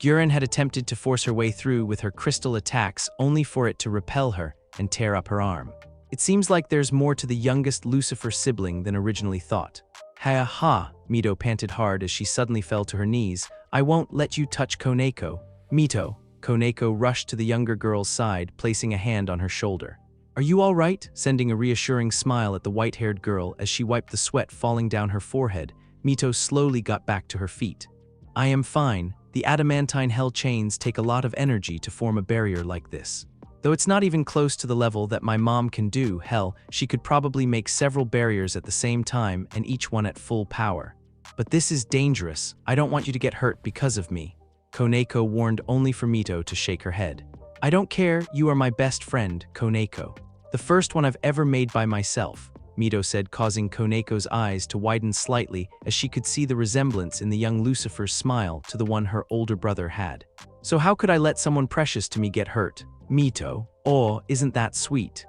Guren had attempted to force her way through with her crystal attacks only for it to repel her and tear up her arm. It seems like there's more to the youngest Lucifer sibling than originally thought. Ha ha, Mito panted hard as she suddenly fell to her knees. I won't let you touch Koneko. Mito. Koneko rushed to the younger girl's side, placing a hand on her shoulder. Are you all right? Sending a reassuring smile at the white-haired girl as she wiped the sweat falling down her forehead, Mito slowly got back to her feet. I am fine. The adamantine hell chains take a lot of energy to form a barrier like this. Though it's not even close to the level that my mom can do, hell, she could probably make several barriers at the same time and each one at full power. But this is dangerous. I don't want you to get hurt because of me. Koneko warned only for Mito to shake her head. I don't care, you are my best friend, Koneko. The first one I've ever made by myself, Mito said, causing Koneko's eyes to widen slightly as she could see the resemblance in the young Lucifer's smile to the one her older brother had. So how could I let someone precious to me get hurt? Mito, oh, isn't that sweet?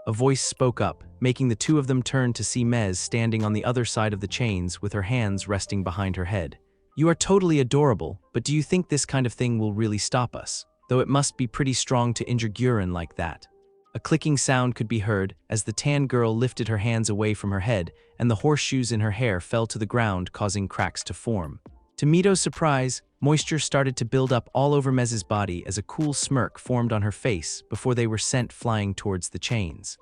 A voice spoke up, making the two of them turn to see Mez standing on the other side of the chains with her hands resting behind her head. You are totally adorable, but do you think this kind of thing will really stop us? Though it must be pretty strong to injure Guren like that. A clicking sound could be heard as the tan girl lifted her hands away from her head and the horseshoes in her hair fell to the ground, causing cracks to form. To Mito's surprise, moisture started to build up all over Mez's body as a cool smirk formed on her face before they were sent flying towards the chains.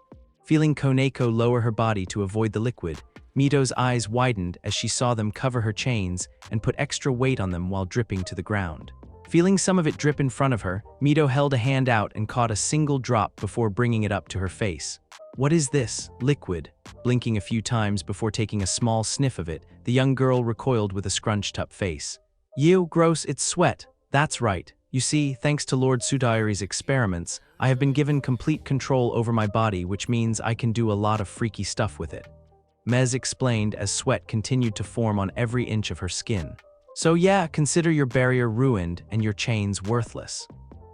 Feeling Koneko lower her body to avoid the liquid, Mito's eyes widened as she saw them cover her chains and put extra weight on them while dripping to the ground. Feeling some of it drip in front of her, Mito held a hand out and caught a single drop before bringing it up to her face. What is this? Liquid. Blinking a few times before taking a small sniff of it, the young girl recoiled with a scrunched-up face. Ew, gross, it's sweat. That's right. You see, thanks to Lord Sudaire's experiments, I have been given complete control over my body, which means I can do a lot of freaky stuff with it. Mez explained as sweat continued to form on every inch of her skin. So yeah, consider your barrier ruined and your chains worthless.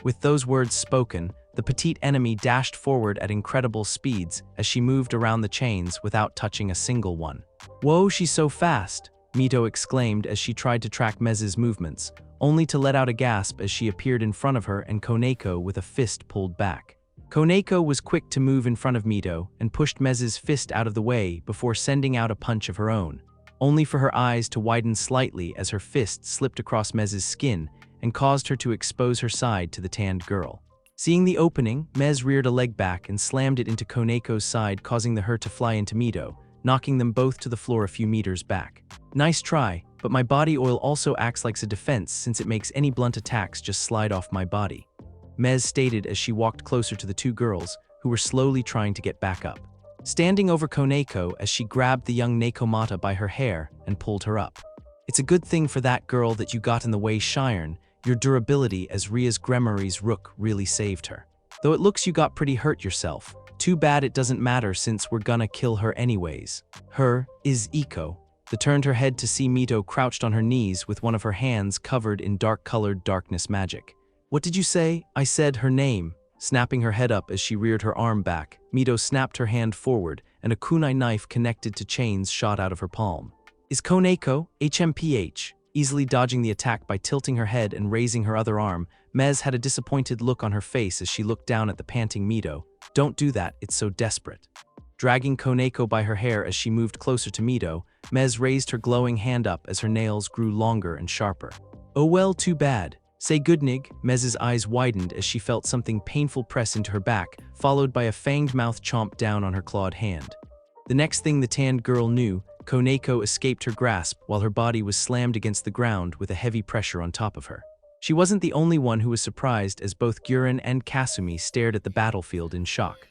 With those words spoken, the petite enemy dashed forward at incredible speeds as she moved around the chains without touching a single one. Whoa, she's so fast, Mito exclaimed as she tried to track Mez's movements, only to let out a gasp as she appeared in front of her and Koneko with a fist pulled back. Koneko was quick to move in front of Mito and pushed Mez's fist out of the way before sending out a punch of her own, only for her eyes to widen slightly as her fist slipped across Mez's skin and caused her to expose her side to the tanned girl. Seeing the opening, Mez reared a leg back and slammed it into Koneko's side, causing the her to fly into Mito, knocking them both to the floor a few meters back. Nice try, but my body oil also acts like a defense since it makes any blunt attacks just slide off my body, Mez stated as she walked closer to the two girls, who were slowly trying to get back up. Standing over Koneko as she grabbed the young Nekomata by her hair and pulled her up. It's a good thing for that girl that you got in the way, Shiren. Your durability as Ria's Gremari's rook really saved her. Though it looks you got pretty hurt yourself. Too bad it doesn't matter since we're gonna kill her anyways. Her is Iko. The turned her head to see Mito crouched on her knees with one of her hands covered in dark-colored darkness magic. What did you say? I said her name. Snapping her head up as she reared her arm back, Mito snapped her hand forward and a kunai knife connected to chains shot out of her palm. Is Koneko, HMPH? Easily dodging the attack by tilting her head and raising her other arm, Mez had a disappointed look on her face as she looked down at the panting Mito. Don't do that, it's so desperate. Dragging Koneko by her hair as she moved closer to Mito, Mez raised her glowing hand up as her nails grew longer and sharper. Oh well, too bad. Say goodnig. Mez's eyes widened as she felt something painful press into her back, followed by a fanged mouth chomp down on her clawed hand. The next thing the tanned girl knew, Koneko escaped her grasp while her body was slammed against the ground with a heavy pressure on top of her. She wasn't the only one who was surprised as both Guren and Kasumi stared at the battlefield in shock.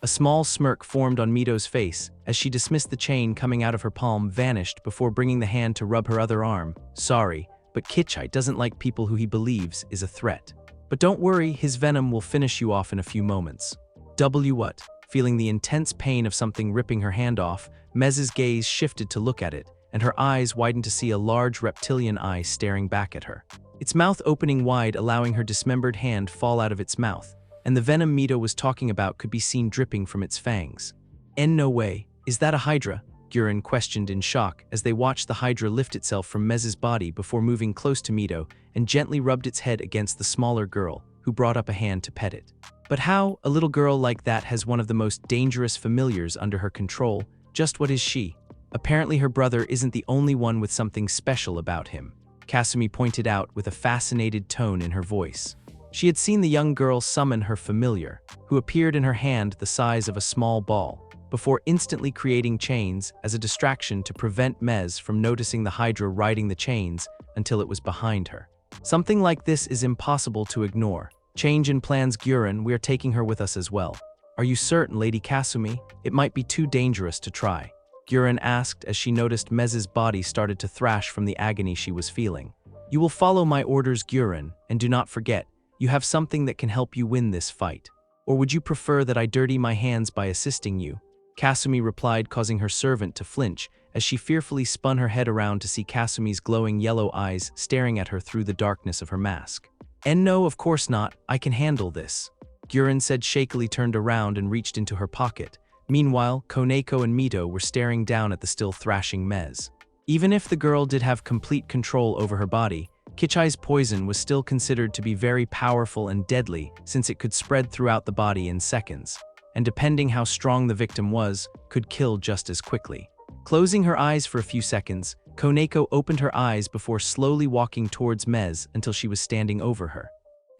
A small smirk formed on Mito's face as she dismissed the chain coming out of her palm vanished before bringing the hand to rub her other arm. Sorry, but Kichai doesn't like people who he believes is a threat. But don't worry, his venom will finish you off in a few moments. What? Feeling the intense pain of something ripping her hand off, Mez's gaze shifted to look at it, and her eyes widened to see a large reptilian eye staring back at her. Its mouth opening wide, allowing her dismembered hand fall out of its mouth, and the venom Mito was talking about could be seen dripping from its fangs. No way, is that a Hydra? Guren questioned in shock as they watched the Hydra lift itself from Mez's body before moving close to Mito and gently rubbed its head against the smaller girl, who brought up a hand to pet it. But how? A little girl like that has one of the most dangerous familiars under her control. Just what is she? Apparently her brother isn't the only one with something special about him, Kasumi pointed out with a fascinated tone in her voice. She had seen the young girl summon her familiar, who appeared in her hand the size of a small ball, before instantly creating chains as a distraction to prevent Mez from noticing the Hydra riding the chains until it was behind her. Something like this is impossible to ignore. Change in plans, Guren, we are taking her with us as well. Are you certain, Lady Kasumi? It might be too dangerous to try. Guren asked as she noticed Mez's body started to thrash from the agony she was feeling. You will follow my orders, Guren, and do not forget, you have something that can help you win this fight. Or would you prefer that I dirty my hands by assisting you? Kasumi replied, causing her servant to flinch as she fearfully spun her head around to see Kasumi's glowing yellow eyes staring at her through the darkness of her mask. No, of course not, I can handle this. Guren said, shakily turned around and reached into her pocket. Meanwhile, Koneko and Mito were staring down at the still thrashing Mez. Even if the girl did have complete control over her body, Kichai's poison was still considered to be very powerful and deadly since it could spread throughout the body in seconds, and depending how strong the victim was, could kill just as quickly. Closing her eyes for a few seconds, Koneko opened her eyes before slowly walking towards Mez until she was standing over her.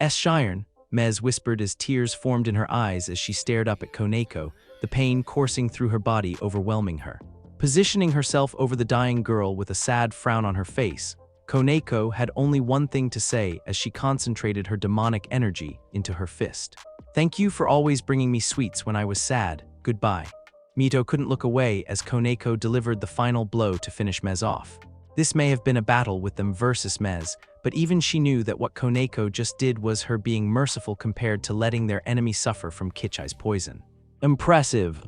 Shiren, Mez whispered as tears formed in her eyes as she stared up at Koneko, the pain coursing through her body overwhelming her. Positioning herself over the dying girl with a sad frown on her face, Koneko had only one thing to say as she concentrated her demonic energy into her fist. Thank you for always bringing me sweets when I was sad. Goodbye. Mito couldn't look away as Koneko delivered the final blow to finish Mez off. This may have been a battle with them versus Mez, but even she knew that what Koneko just did was her being merciful compared to letting their enemy suffer from Kichai's poison. Impressive.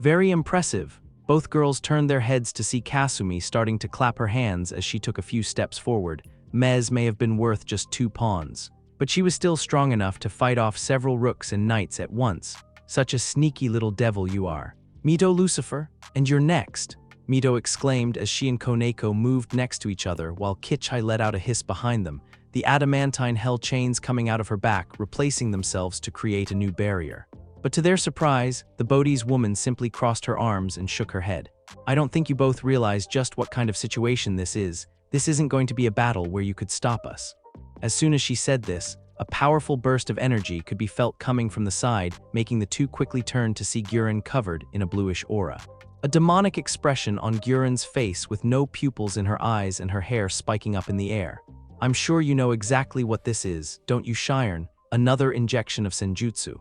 Very impressive. Both girls turned their heads to see Kasumi starting to clap her hands as she took a few steps forward. Mez may have been worth just 2 pawns, but she was still strong enough to fight off several rooks and knights at once. Such a sneaky little devil you are. Mito, Lucifer, and you're next, Mito exclaimed as she and Koneko moved next to each other while Kichai let out a hiss behind them, the adamantine hell chains coming out of her back replacing themselves to create a new barrier. But to their surprise, the Bodhi's woman simply crossed her arms and shook her head. I don't think you both realize just what kind of situation this is. This isn't going to be a battle where you could stop us. As soon as she said this, a powerful burst of energy could be felt coming from the side, making the two quickly turn to see Guren covered in a bluish aura. A demonic expression on Guren's face with no pupils in her eyes and her hair spiking up in the air. I'm sure you know exactly what this is, don't you, Shiren? Another injection of senjutsu.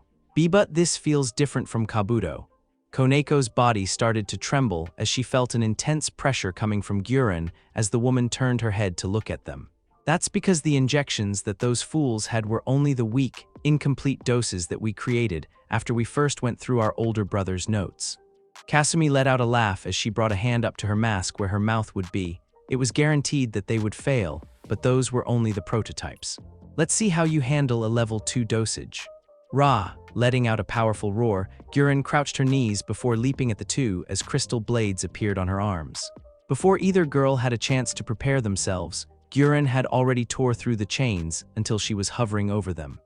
But this feels different from Kabuto. Koneko's body started to tremble as she felt an intense pressure coming from Guren as the woman turned her head to look at them. That's because the injections that those fools had were only the weak, incomplete doses that we created after we first went through our older brother's notes. Kasumi let out a laugh as she brought a hand up to her mask where her mouth would be. It was guaranteed that they would fail, but those were only the prototypes. Let's see how you handle a level 2 dosage. Rah! Letting out a powerful roar, Guren crouched her knees before leaping at the two as crystal blades appeared on her arms. Before either girl had a chance to prepare themselves, Guren had already tore through the chains until she was hovering over them.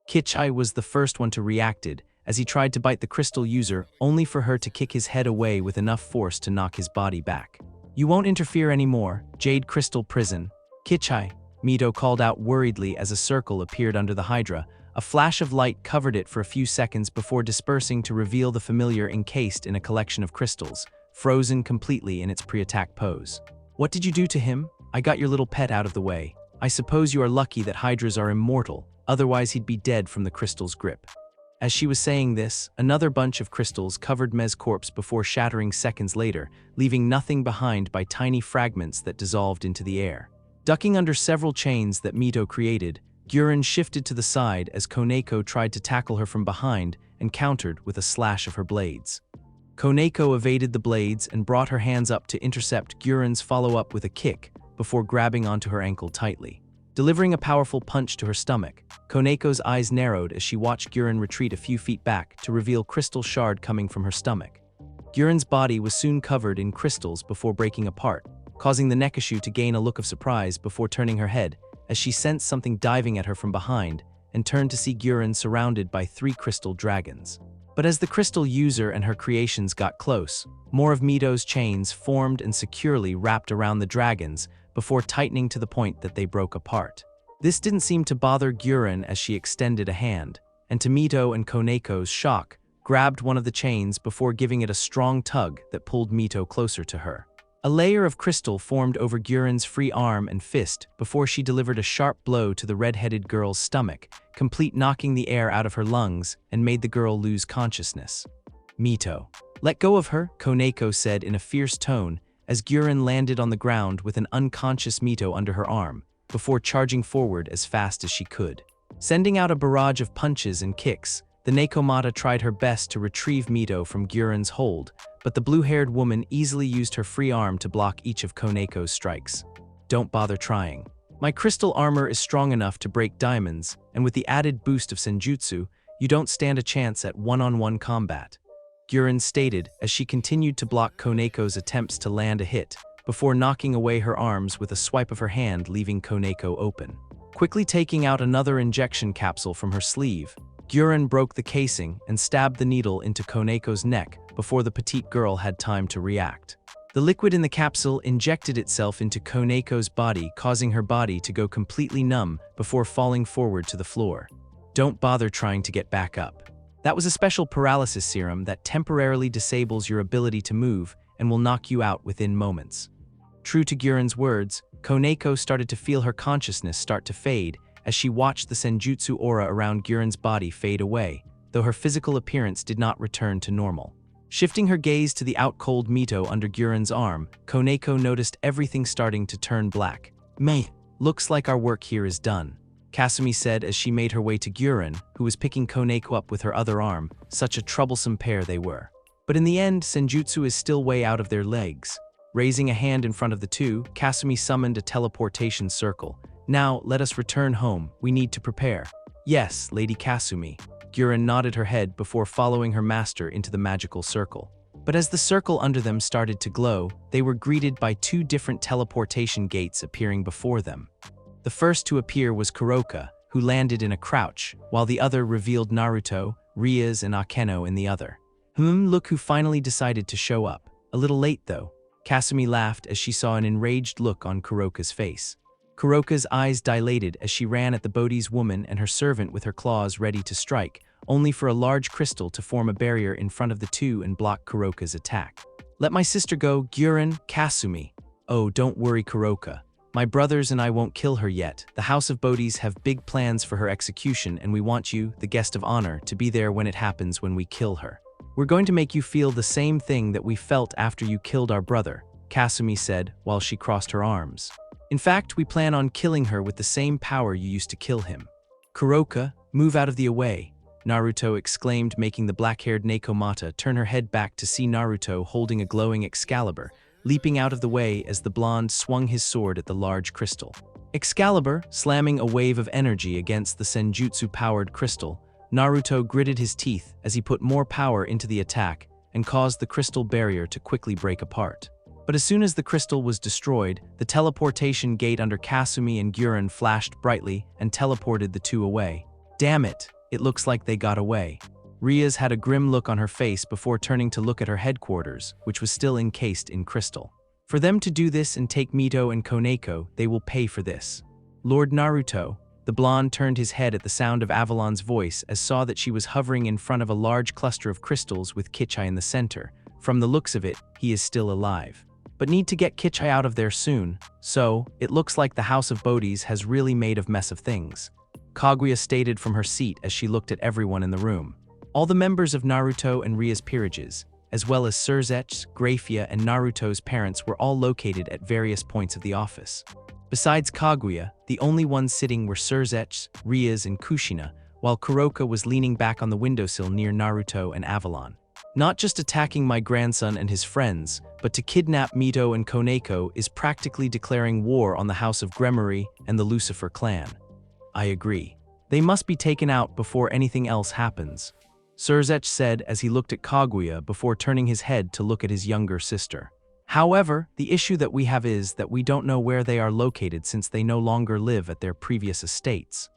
Kichai was the first one to react as he tried to bite the crystal user, only for her to kick his head away with enough force to knock his body back. You won't interfere anymore, Jade Crystal Prison. Kichai, Mito called out worriedly as a circle appeared under the Hydra. A flash of light covered it for a few seconds before dispersing to reveal the familiar encased in a collection of crystals, frozen completely in its pre-attack pose. What did you do to him? I got your little pet out of the way. I suppose you are lucky that Hydras are immortal, otherwise he'd be dead from the crystal's grip. As she was saying this, another bunch of crystals covered Mez's corpse before shattering seconds later, leaving nothing behind but tiny fragments that dissolved into the air. Ducking under several chains that Mito created, Guren shifted to the side as Koneko tried to tackle her from behind and countered with a slash of her blades. Koneko evaded the blades and brought her hands up to intercept Guren's follow-up with a kick before grabbing onto her ankle tightly. Delivering a powerful punch to her stomach, Koneko's eyes narrowed as she watched Guren retreat a few feet back to reveal crystal shard coming from her stomach. Guren's body was soon covered in crystals before breaking apart, causing the Nekashu to gain a look of surprise before turning her head as she sensed something diving at her from behind and turned to see Guren surrounded by 3 crystal dragons. But as the crystal user and her creations got close, more of Mito's chains formed and securely wrapped around the dragons before tightening to the point that they broke apart. This didn't seem to bother Guren as she extended a hand, and to Mito and Koneko's shock, grabbed one of the chains before giving it a strong tug that pulled Mito closer to her. A layer of crystal formed over Guren's free arm and fist before she delivered a sharp blow to the red-headed girl's stomach, complete knocking the air out of her lungs and made the girl lose consciousness. Mito. Let go of her, Koneko said in a fierce tone as Guren landed on the ground with an unconscious Mito under her arm, before charging forward as fast as she could. Sending out a barrage of punches and kicks, the Nekomata tried her best to retrieve Mito from Guren's hold, but the blue-haired woman easily used her free arm to block each of Koneko's strikes. Don't bother trying. My crystal armor is strong enough to break diamonds, and with the added boost of Senjutsu, you don't stand a chance at one-on-one combat. Guren stated as she continued to block Koneko's attempts to land a hit, before knocking away her arms with a swipe of her hand, leaving Koneko open. Quickly taking out another injection capsule from her sleeve, Guren broke the casing and stabbed the needle into Koneko's neck before the petite girl had time to react. The liquid in the capsule injected itself into Koneko's body, causing her body to go completely numb before falling forward to the floor. Don't bother trying to get back up. That was a special paralysis serum that temporarily disables your ability to move and will knock you out within moments. True to Guren's words, Koneko started to feel her consciousness start to fade as she watched the Senjutsu aura around Guren's body fade away, though her physical appearance did not return to normal. Shifting her gaze to the out-cold Mito under Guren's arm, Koneko noticed everything starting to turn black. Mate, looks like our work here is done, Kasumi said as she made her way to Guren, who was picking Koneko up with her other arm. Such a troublesome pair they were. But in the end, Senjutsu is still way out of their legs. Raising a hand in front of the two, Kasumi summoned a teleportation circle. Now, let us return home. We need to prepare. Yes, Lady Kasumi. Guren nodded her head before following her master into the magical circle. But as the circle under them started to glow, they were greeted by 2 different teleportation gates appearing before them. The first to appear was Kuroka, who landed in a crouch, while the other revealed Naruto, Rias, and Akeno in the other. Look who finally decided to show up. A little late though. Kasumi laughed as she saw an enraged look on Kuroka's face. Kuroka's eyes dilated as she ran at the Bodhi's woman and her servant with her claws ready to strike, only for a large crystal to form a barrier in front of the two and block Kuroka's attack. Let my sister go, Guren, Kasumi. Oh, don't worry, Kuroka. My brothers and I won't kill her yet. The House of Bodhis have big plans for her execution, and we want you, the guest of honor, to be there when it happens when we kill her. We're going to make you feel the same thing that we felt after you killed our brother, Kasumi said while she crossed her arms. In fact, we plan on killing her with the same power you used to kill him. Kuroka, move out of the way, Naruto exclaimed, making the black-haired Nekomata turn her head back to see Naruto holding a glowing Excalibur, leaping out of the way as the blonde swung his sword at the large crystal. Excalibur, slamming a wave of energy against the senjutsu-powered crystal, Naruto gritted his teeth as he put more power into the attack and caused the crystal barrier to quickly break apart. But as soon as the crystal was destroyed, the teleportation gate under Kasumi and Guren flashed brightly and teleported the two away. Damn it, it looks like they got away. Rias had a grim look on her face before turning to look at her headquarters, which was still encased in crystal. For them to do this and take Mito and Ko, they will pay for this. Lord Naruto, the blonde turned his head at the sound of Avalon's voice as saw that she was hovering in front of a large cluster of crystals with Kichai in the center. From the looks of it, he is still alive. But need to get Kichai out of there soon, so it looks like the House of Bodhis has really made a mess of things. Kaguya stated from her seat as she looked at everyone in the room. All the members of Naruto and Ria's peerages, as well as Surzech's, Grafia, and Naruto's parents were all located at various points of the office. Besides Kaguya, the only ones sitting were Surzech's, Ria's, and Kushina, while Kuroka was leaning back on the windowsill near Naruto and Avalon. Not just attacking my grandson and his friends, but to kidnap Mito and Ko is practically declaring war on the House of Gremory and the Lucifer clan. I agree. They must be taken out before anything else happens, Surzech said as he looked at Kaguya before turning his head to look at his younger sister. However, the issue that we have is that we don't know where they are located since they no longer live at their previous estates.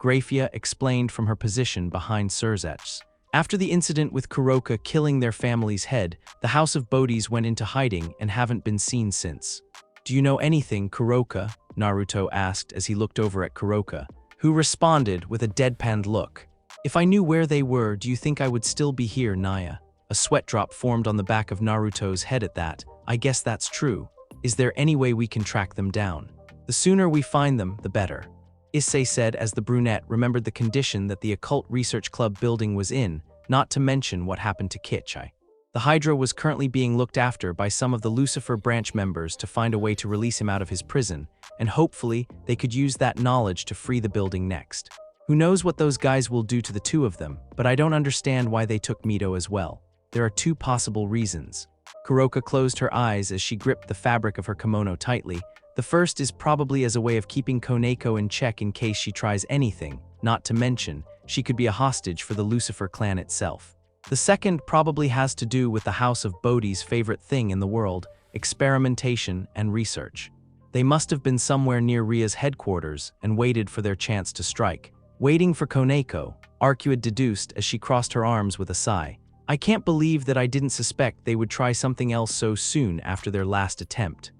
Grafia explained from her position behind Surzech's. After the incident with Kuroka killing their family's head, the House of Bodhis went into hiding and haven't been seen since. Do you know anything, Kuroka? Naruto asked as he looked over at Kuroka, who responded with a deadpanned look. If I knew where they were, do you think I would still be here, Naya? A sweat drop formed on the back of Naruto's head at that. I guess that's true. Is there any way we can track them down? The sooner we find them, the better, Issei said as the brunette remembered the condition that the Occult Research Club building was in, not to mention what happened to Kichai. The Hydra was currently being looked after by some of the Lucifer branch members to find a way to release him out of his prison, and hopefully they could use that knowledge to free the building next. Who knows what those guys will do to the two of them, but I don't understand why they took Mito as well. There are two possible reasons. Kuroka closed her eyes as she gripped the fabric of her kimono tightly. The first is probably as a way of keeping Koneko in check in case she tries anything, not to mention, she could be a hostage for the Lucifer clan itself. The second probably has to do with the House of Bodhi's favorite thing in the world, experimentation and research. They must have been somewhere near Ria's headquarters and waited for their chance to strike. Waiting for Koneko, Arcuid deduced as she crossed her arms with a sigh. I can't believe that I didn't suspect they would try something else so soon after their last attempt.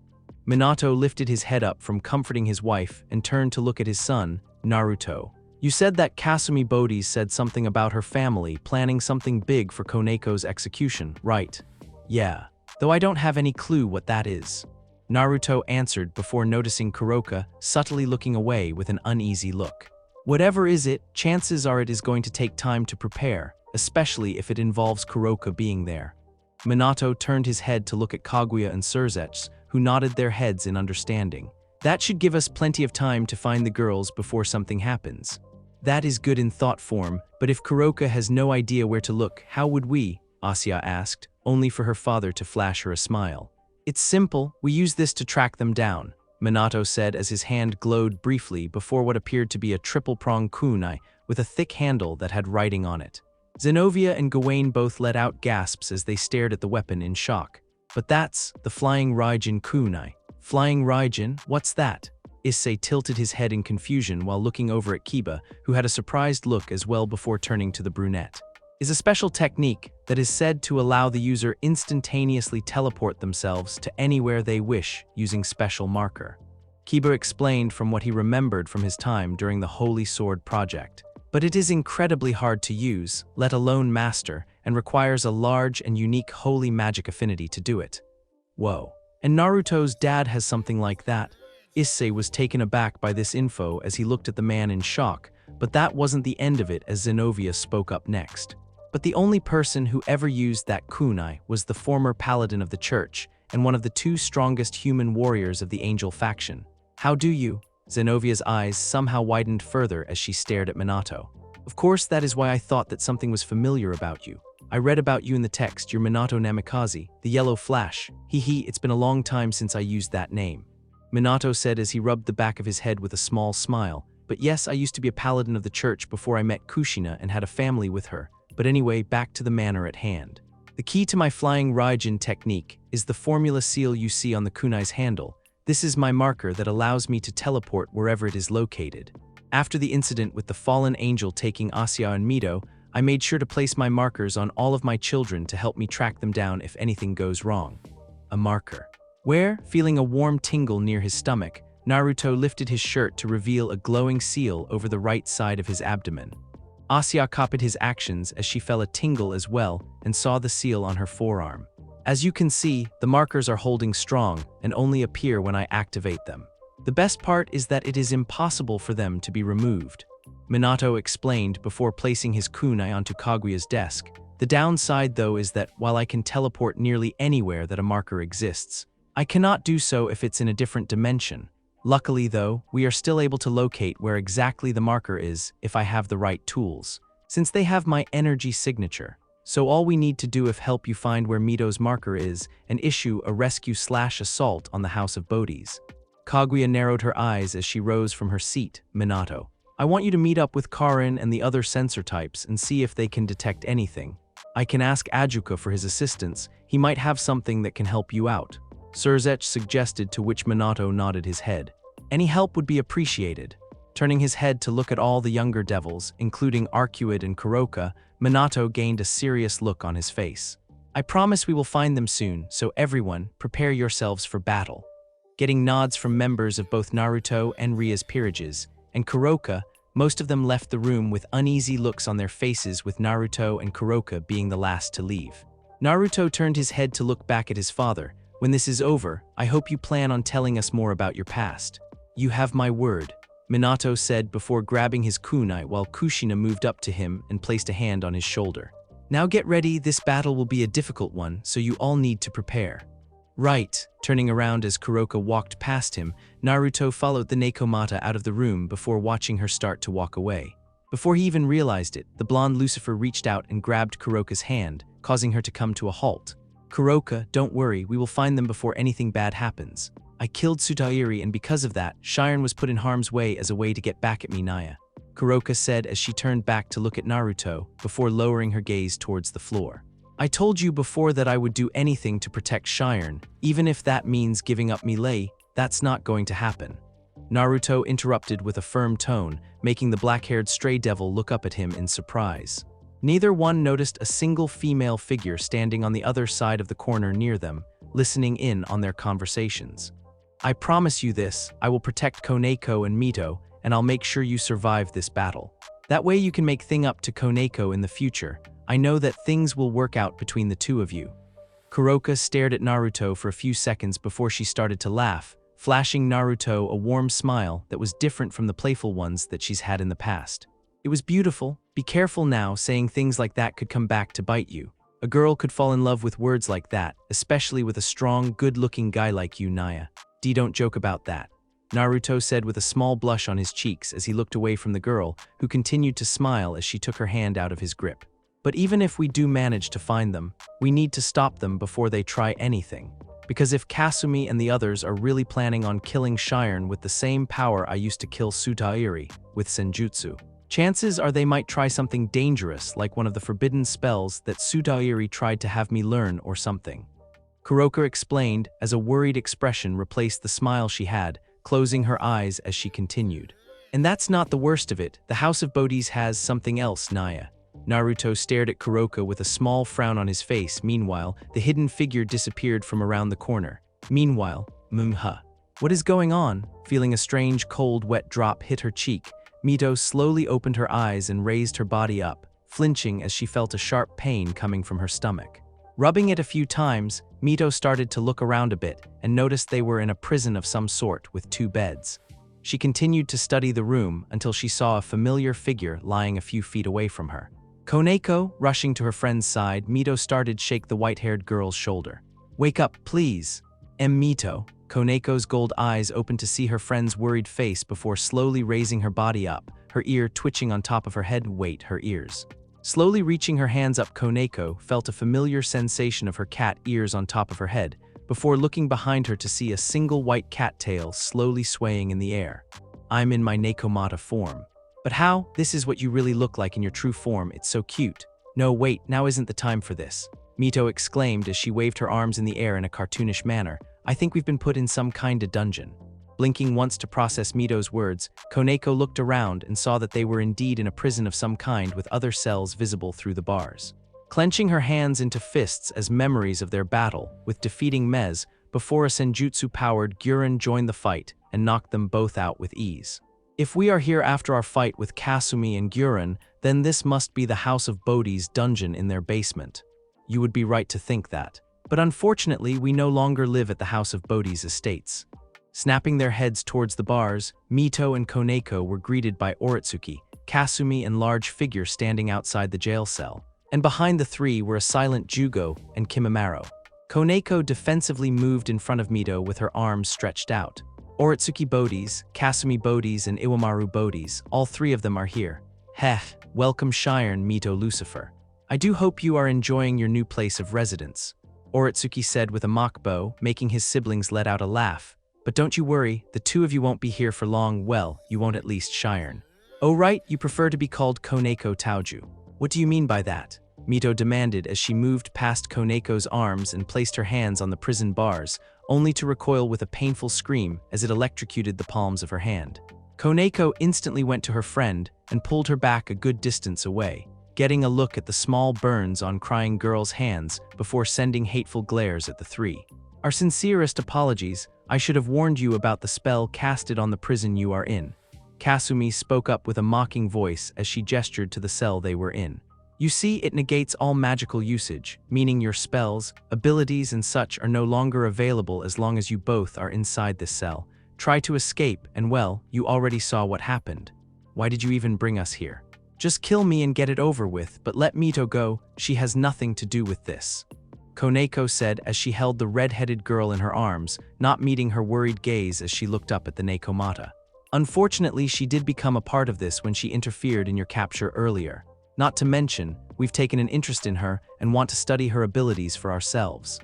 Minato lifted his head up from comforting his wife and turned to look at his son, Naruto. You said that Kasumi Bodhi said something about her family planning something big for Koneko's execution, right? Yeah, though I don't have any clue what that is. Naruto answered before noticing Kuroka subtly looking away with an uneasy look. Whatever is it, chances are it is going to take time to prepare, especially if it involves Kuroka being there. Minato turned his head to look at Kaguya and Surzech, who nodded their heads in understanding. That should give us plenty of time to find the girls before something happens. That is good in thought form, but if Kuroka has no idea where to look, how would we? Asya asked, only for her father to flash her a smile. It's simple, we use this to track them down, Minato said as his hand glowed briefly before what appeared to be a triple-pronged kunai with a thick handle that had writing on it. Zenovia and Gawain both let out gasps as they stared at the weapon in shock. But that's the Flying Raijin kunai. Flying Raijin? What's that? Issei tilted his head in confusion while looking over at Kiba, who had a surprised look as well before turning to the brunette. Is a special technique that is said to allow the user instantaneously teleport themselves to anywhere they wish using special marker. Kiba explained from what he remembered from his time during the Holy Sword project. But it is incredibly hard to use, let alone master, and requires a large and unique holy magic affinity to do it. Whoa. And Naruto's dad has something like that. Issei was taken aback by this info as he looked at the man in shock, but that wasn't the end of it as Zenovia spoke up next. But the only person who ever used that kunai was the former paladin of the church and one of the two strongest human warriors of the angel faction. How do you? Zenovia's eyes somehow widened further as she stared at Minato. Of course, that is why I thought that something was familiar about you. I read about you in the text, your Minato Namikaze, the yellow flash. It's been a long time since I used that name. Minato said as he rubbed the back of his head with a small smile. But yes, I used to be a paladin of the church before I met Kushina and had a family with her. But anyway, back to the matter at hand. The key to my flying Raijin technique is the formula seal you see on the kunai's handle. This is my marker that allows me to teleport wherever it is located. After the incident with the fallen angel taking Asya and Mito, I made sure to place my markers on all of my children to help me track them down if anything goes wrong. A marker. Where, feeling a warm tingle near his stomach, Naruto lifted his shirt to reveal a glowing seal over the right side of his abdomen. Asya copied his actions as she felt a tingle as well and saw the seal on her forearm. As you can see, the markers are holding strong and only appear when I activate them. The best part is that it is impossible for them to be removed. Minato explained before placing his kunai onto Kaguya's desk. The downside though is that while I can teleport nearly anywhere that a marker exists, I cannot do so if it's in a different dimension. Luckily though, we are still able to locate where exactly the marker is if I have the right tools, since they have my energy signature. So all we need to do is help you find where Mito's marker is and issue a rescue/assault on the House of Bodhis. Kaguya narrowed her eyes as she rose from her seat. Minato, I want you to meet up with Karin and the other sensor types and see if they can detect anything. I can ask Ajuka for his assistance. He might have something that can help you out. Surzech suggested, to which Minato nodded his head. Any help would be appreciated. Turning his head to look at all the younger devils, including Arcuid and Kuroka, Minato gained a serious look on his face. I promise we will find them soon, so everyone, prepare yourselves for battle. Getting nods from members of both Naruto and Ria's peerages, and Kuroka, most of them left the room with uneasy looks on their faces, with Naruto and Kuroka being the last to leave. Naruto turned his head to look back at his father. When this is over, I hope you plan on telling us more about your past. You have my word, Minato said before grabbing his kunai while Kushina moved up to him and placed a hand on his shoulder. Now get ready, this battle will be a difficult one, so you all need to prepare. Right. Turning around as Kuroka walked past him, Naruto followed the Nekomata out of the room before watching her start to walk away. Before he even realized it, the blonde Lucifer reached out and grabbed Kuroka's hand, causing her to come to a halt. Kuroka, don't worry, we will find them before anything bad happens. I killed Sutairi and because of that, Shiren was put in harm's way as a way to get back at me, Naya. Kuroka said as she turned back to look at Naruto before lowering her gaze towards the floor. I told you before that I would do anything to protect Shiren, even if that means giving up Melee. That's not going to happen. Naruto interrupted with a firm tone, making the black-haired stray devil look up at him in surprise. Neither one noticed a single female figure standing on the other side of the corner near them, listening in on their conversations. I promise you this, I will protect Koneko and Mito, and I'll make sure you survive this battle. That way you can make things up to Koneko in the future. I know that things will work out between the two of you. Kuroka stared at Naruto for a few seconds before she started to laugh, flashing Naruto a warm smile that was different from the playful ones that she's had in the past. It was beautiful. Be careful now, saying things like that could come back to bite you. A girl could fall in love with words like that, especially with a strong, good-looking guy like you, Naya. Don't joke about that, Naruto said with a small blush on his cheeks as he looked away from the girl, who continued to smile as she took her hand out of his grip. But even if we do manage to find them, we need to stop them before they try anything. Because if Kasumi and the others are really planning on killing Shiren with the same power I used to kill Sutairi with Senjutsu, chances are they might try something dangerous like one of the forbidden spells that Sutairi tried to have me learn or something. Kuroka explained as a worried expression replaced the smile she had, closing her eyes as she continued. And that's not the worst of it, the House of Bodhis has something else, Naya. Naruto stared at Kuroka with a small frown on his face. Meanwhile, the hidden figure disappeared from around the corner. Meanwhile, what is going on? Feeling a strange cold wet drop hit her cheek, Mito slowly opened her eyes and raised her body up, flinching as she felt a sharp pain coming from her stomach. Rubbing it a few times, Mito started to look around a bit and noticed they were in a prison of some sort with 2 beds. She continued to study the room until she saw a familiar figure lying a few feet away from her. Koneko, rushing to her friend's side, Mito started to shake the white-haired girl's shoulder. Wake up, please. Mito, Koneko's gold eyes opened to see her friend's worried face before slowly raising her body up, her ear twitching on top of her head. Wait, her ears. Slowly reaching her hands up, Koneko felt a familiar sensation of her cat ears on top of her head, before looking behind her to see a single white cat tail slowly swaying in the air. I'm in my Nekomata form. But how? This is what you really look like in your true form. It's so cute. No, wait, now isn't the time for this. Mito exclaimed as she waved her arms in the air in a cartoonish manner. I think we've been put in some kind of dungeon. Blinking once to process Mito's words, Koneko looked around and saw that they were indeed in a prison of some kind with other cells visible through the bars. Clenching her hands into fists as memories of their battle with defeating Mez before a senjutsu-powered Guren joined the fight and knocked them both out with ease. If we are here after our fight with Kasumi and Guren, then this must be the House of Bodhi's dungeon in their basement. You would be right to think that. But unfortunately, we no longer live at the House of Bodhi's estates. Snapping their heads towards the bars, Mito and Koneko were greeted by Oretsuki, Kasumi, and large figure standing outside the jail cell. And behind the three were a silent Jugo and Kimimaro. Koneko defensively moved in front of Mito with her arms stretched out. Oretsuki Bodhis, Kasumi Bodhis, and Iwamaru Bodhis, all three of them are here. Heh, welcome Shiren, Mito Lucifer. I do hope you are enjoying your new place of residence, Oretsuki said with a mock bow, making his siblings let out a laugh. But don't you worry, the two of you won't be here for long. Well, you won't, at least Shiren. Oh right, you prefer to be called Koneko Taoju. What do you mean by that? Mito demanded as she moved past Koneko's arms and placed her hands on the prison bars, only to recoil with a painful scream as it electrocuted the palms of her hand. Koneko instantly went to her friend and pulled her back a good distance away, getting a look at the small burns on crying girl's hands before sending hateful glares at the three. Our sincerest apologies. I should have warned you about the spell casted on the prison you are in. Kasumi spoke up with a mocking voice as she gestured to the cell they were in. You see, it negates all magical usage, meaning your spells, abilities, and such are no longer available as long as you both are inside this cell. Try to escape, and well, you already saw what happened. Why did you even bring us here? Just kill me and get it over with, but let Mito go. She has nothing to do with this. Koneko said as she held the red-headed girl in her arms, not meeting her worried gaze as she looked up at the Nekomata. Unfortunately, she did become a part of this when she interfered in your capture earlier. Not to mention, we've taken an interest in her and want to study her abilities for ourselves.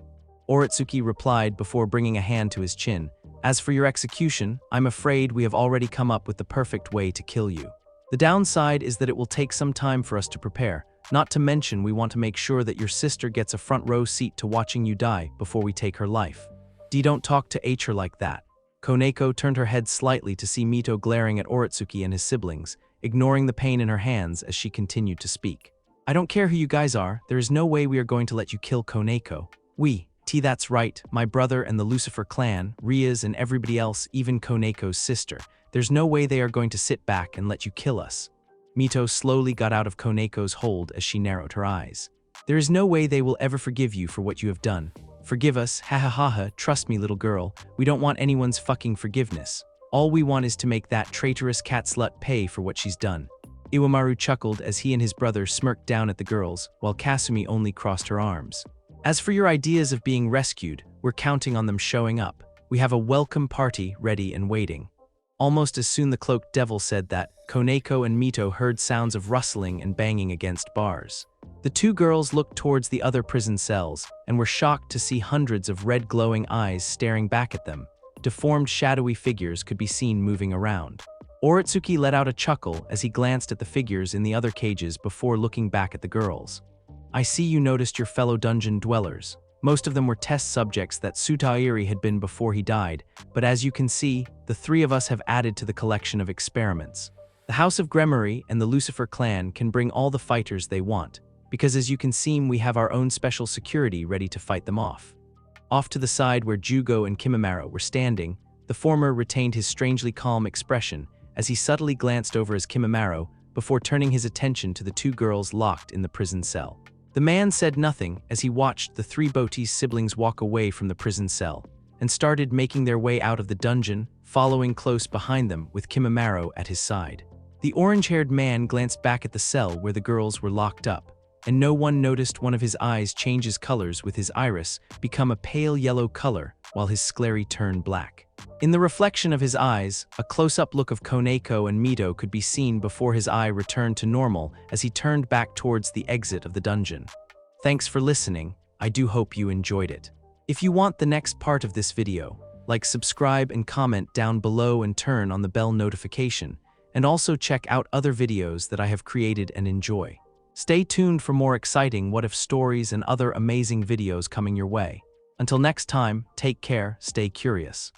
Oretsuki replied before bringing a hand to his chin. As for your execution, I'm afraid we have already come up with the perfect way to kill you. The downside is that it will take some time for us to prepare. Not to mention, we want to make sure that your sister gets a front row seat to watching you die before we take her life. Don't talk to her like that. Koneko turned her head slightly to see Mito glaring at Oretsuki and his siblings, ignoring the pain in her hands as she continued to speak. I don't care who you guys are, there is no way we are going to let you kill Koneko. That's right, my brother and the Lucifer clan, Ria's and everybody else, even Koneko's sister. There's no way they are going to sit back and let you kill us. Mito slowly got out of Koneko's hold as she narrowed her eyes. There is no way they will ever forgive you for what you have done. Forgive us, ha ha ha ha, trust me little girl, we don't want anyone's fucking forgiveness. All we want is to make that traitorous cat slut pay for what she's done. Iwamaru chuckled as he and his brother smirked down at the girls, while Kasumi only crossed her arms. As for your ideas of being rescued, we're counting on them showing up. We have a welcome party ready and waiting. Almost as soon the cloaked devil said that, Koneko and Mito heard sounds of rustling and banging against bars. The two girls looked towards the other prison cells and were shocked to see hundreds of red glowing eyes staring back at them. Deformed shadowy figures could be seen moving around. Oretsuki let out a chuckle as he glanced at the figures in the other cages before looking back at the girls. I see you noticed your fellow dungeon dwellers. Most of them were test subjects that Sutairi had been before he died, but as you can see, the three of us have added to the collection of experiments. The House of Gremory and the Lucifer clan can bring all the fighters they want, because as you can see, we have our own special security ready to fight them off. Off to the side where Jugo and Kimimaro were standing, the former retained his strangely calm expression as he subtly glanced over his Kimimaro before turning his attention to the two girls locked in the prison cell. The man said nothing as he watched the three Boti's siblings walk away from the prison cell and started making their way out of the dungeon, following close behind them with Kimimaro at his side. The orange-haired man glanced back at the cell where the girls were locked up. and no one noticed one of his eyes changes colors with his iris become a pale yellow color while his sclera turn black. In the reflection of his eyes, a close-up look of Koneko and Mito could be seen before his eye returned to normal as he turned back towards the exit of the dungeon. Thanks for listening. I do hope you enjoyed it. If you want the next part of this video, like, subscribe and comment down below and turn on the bell notification, and also check out other videos that I have created and enjoy. Stay tuned for more exciting what if stories and other amazing videos coming your way. Until next time, take care, stay curious.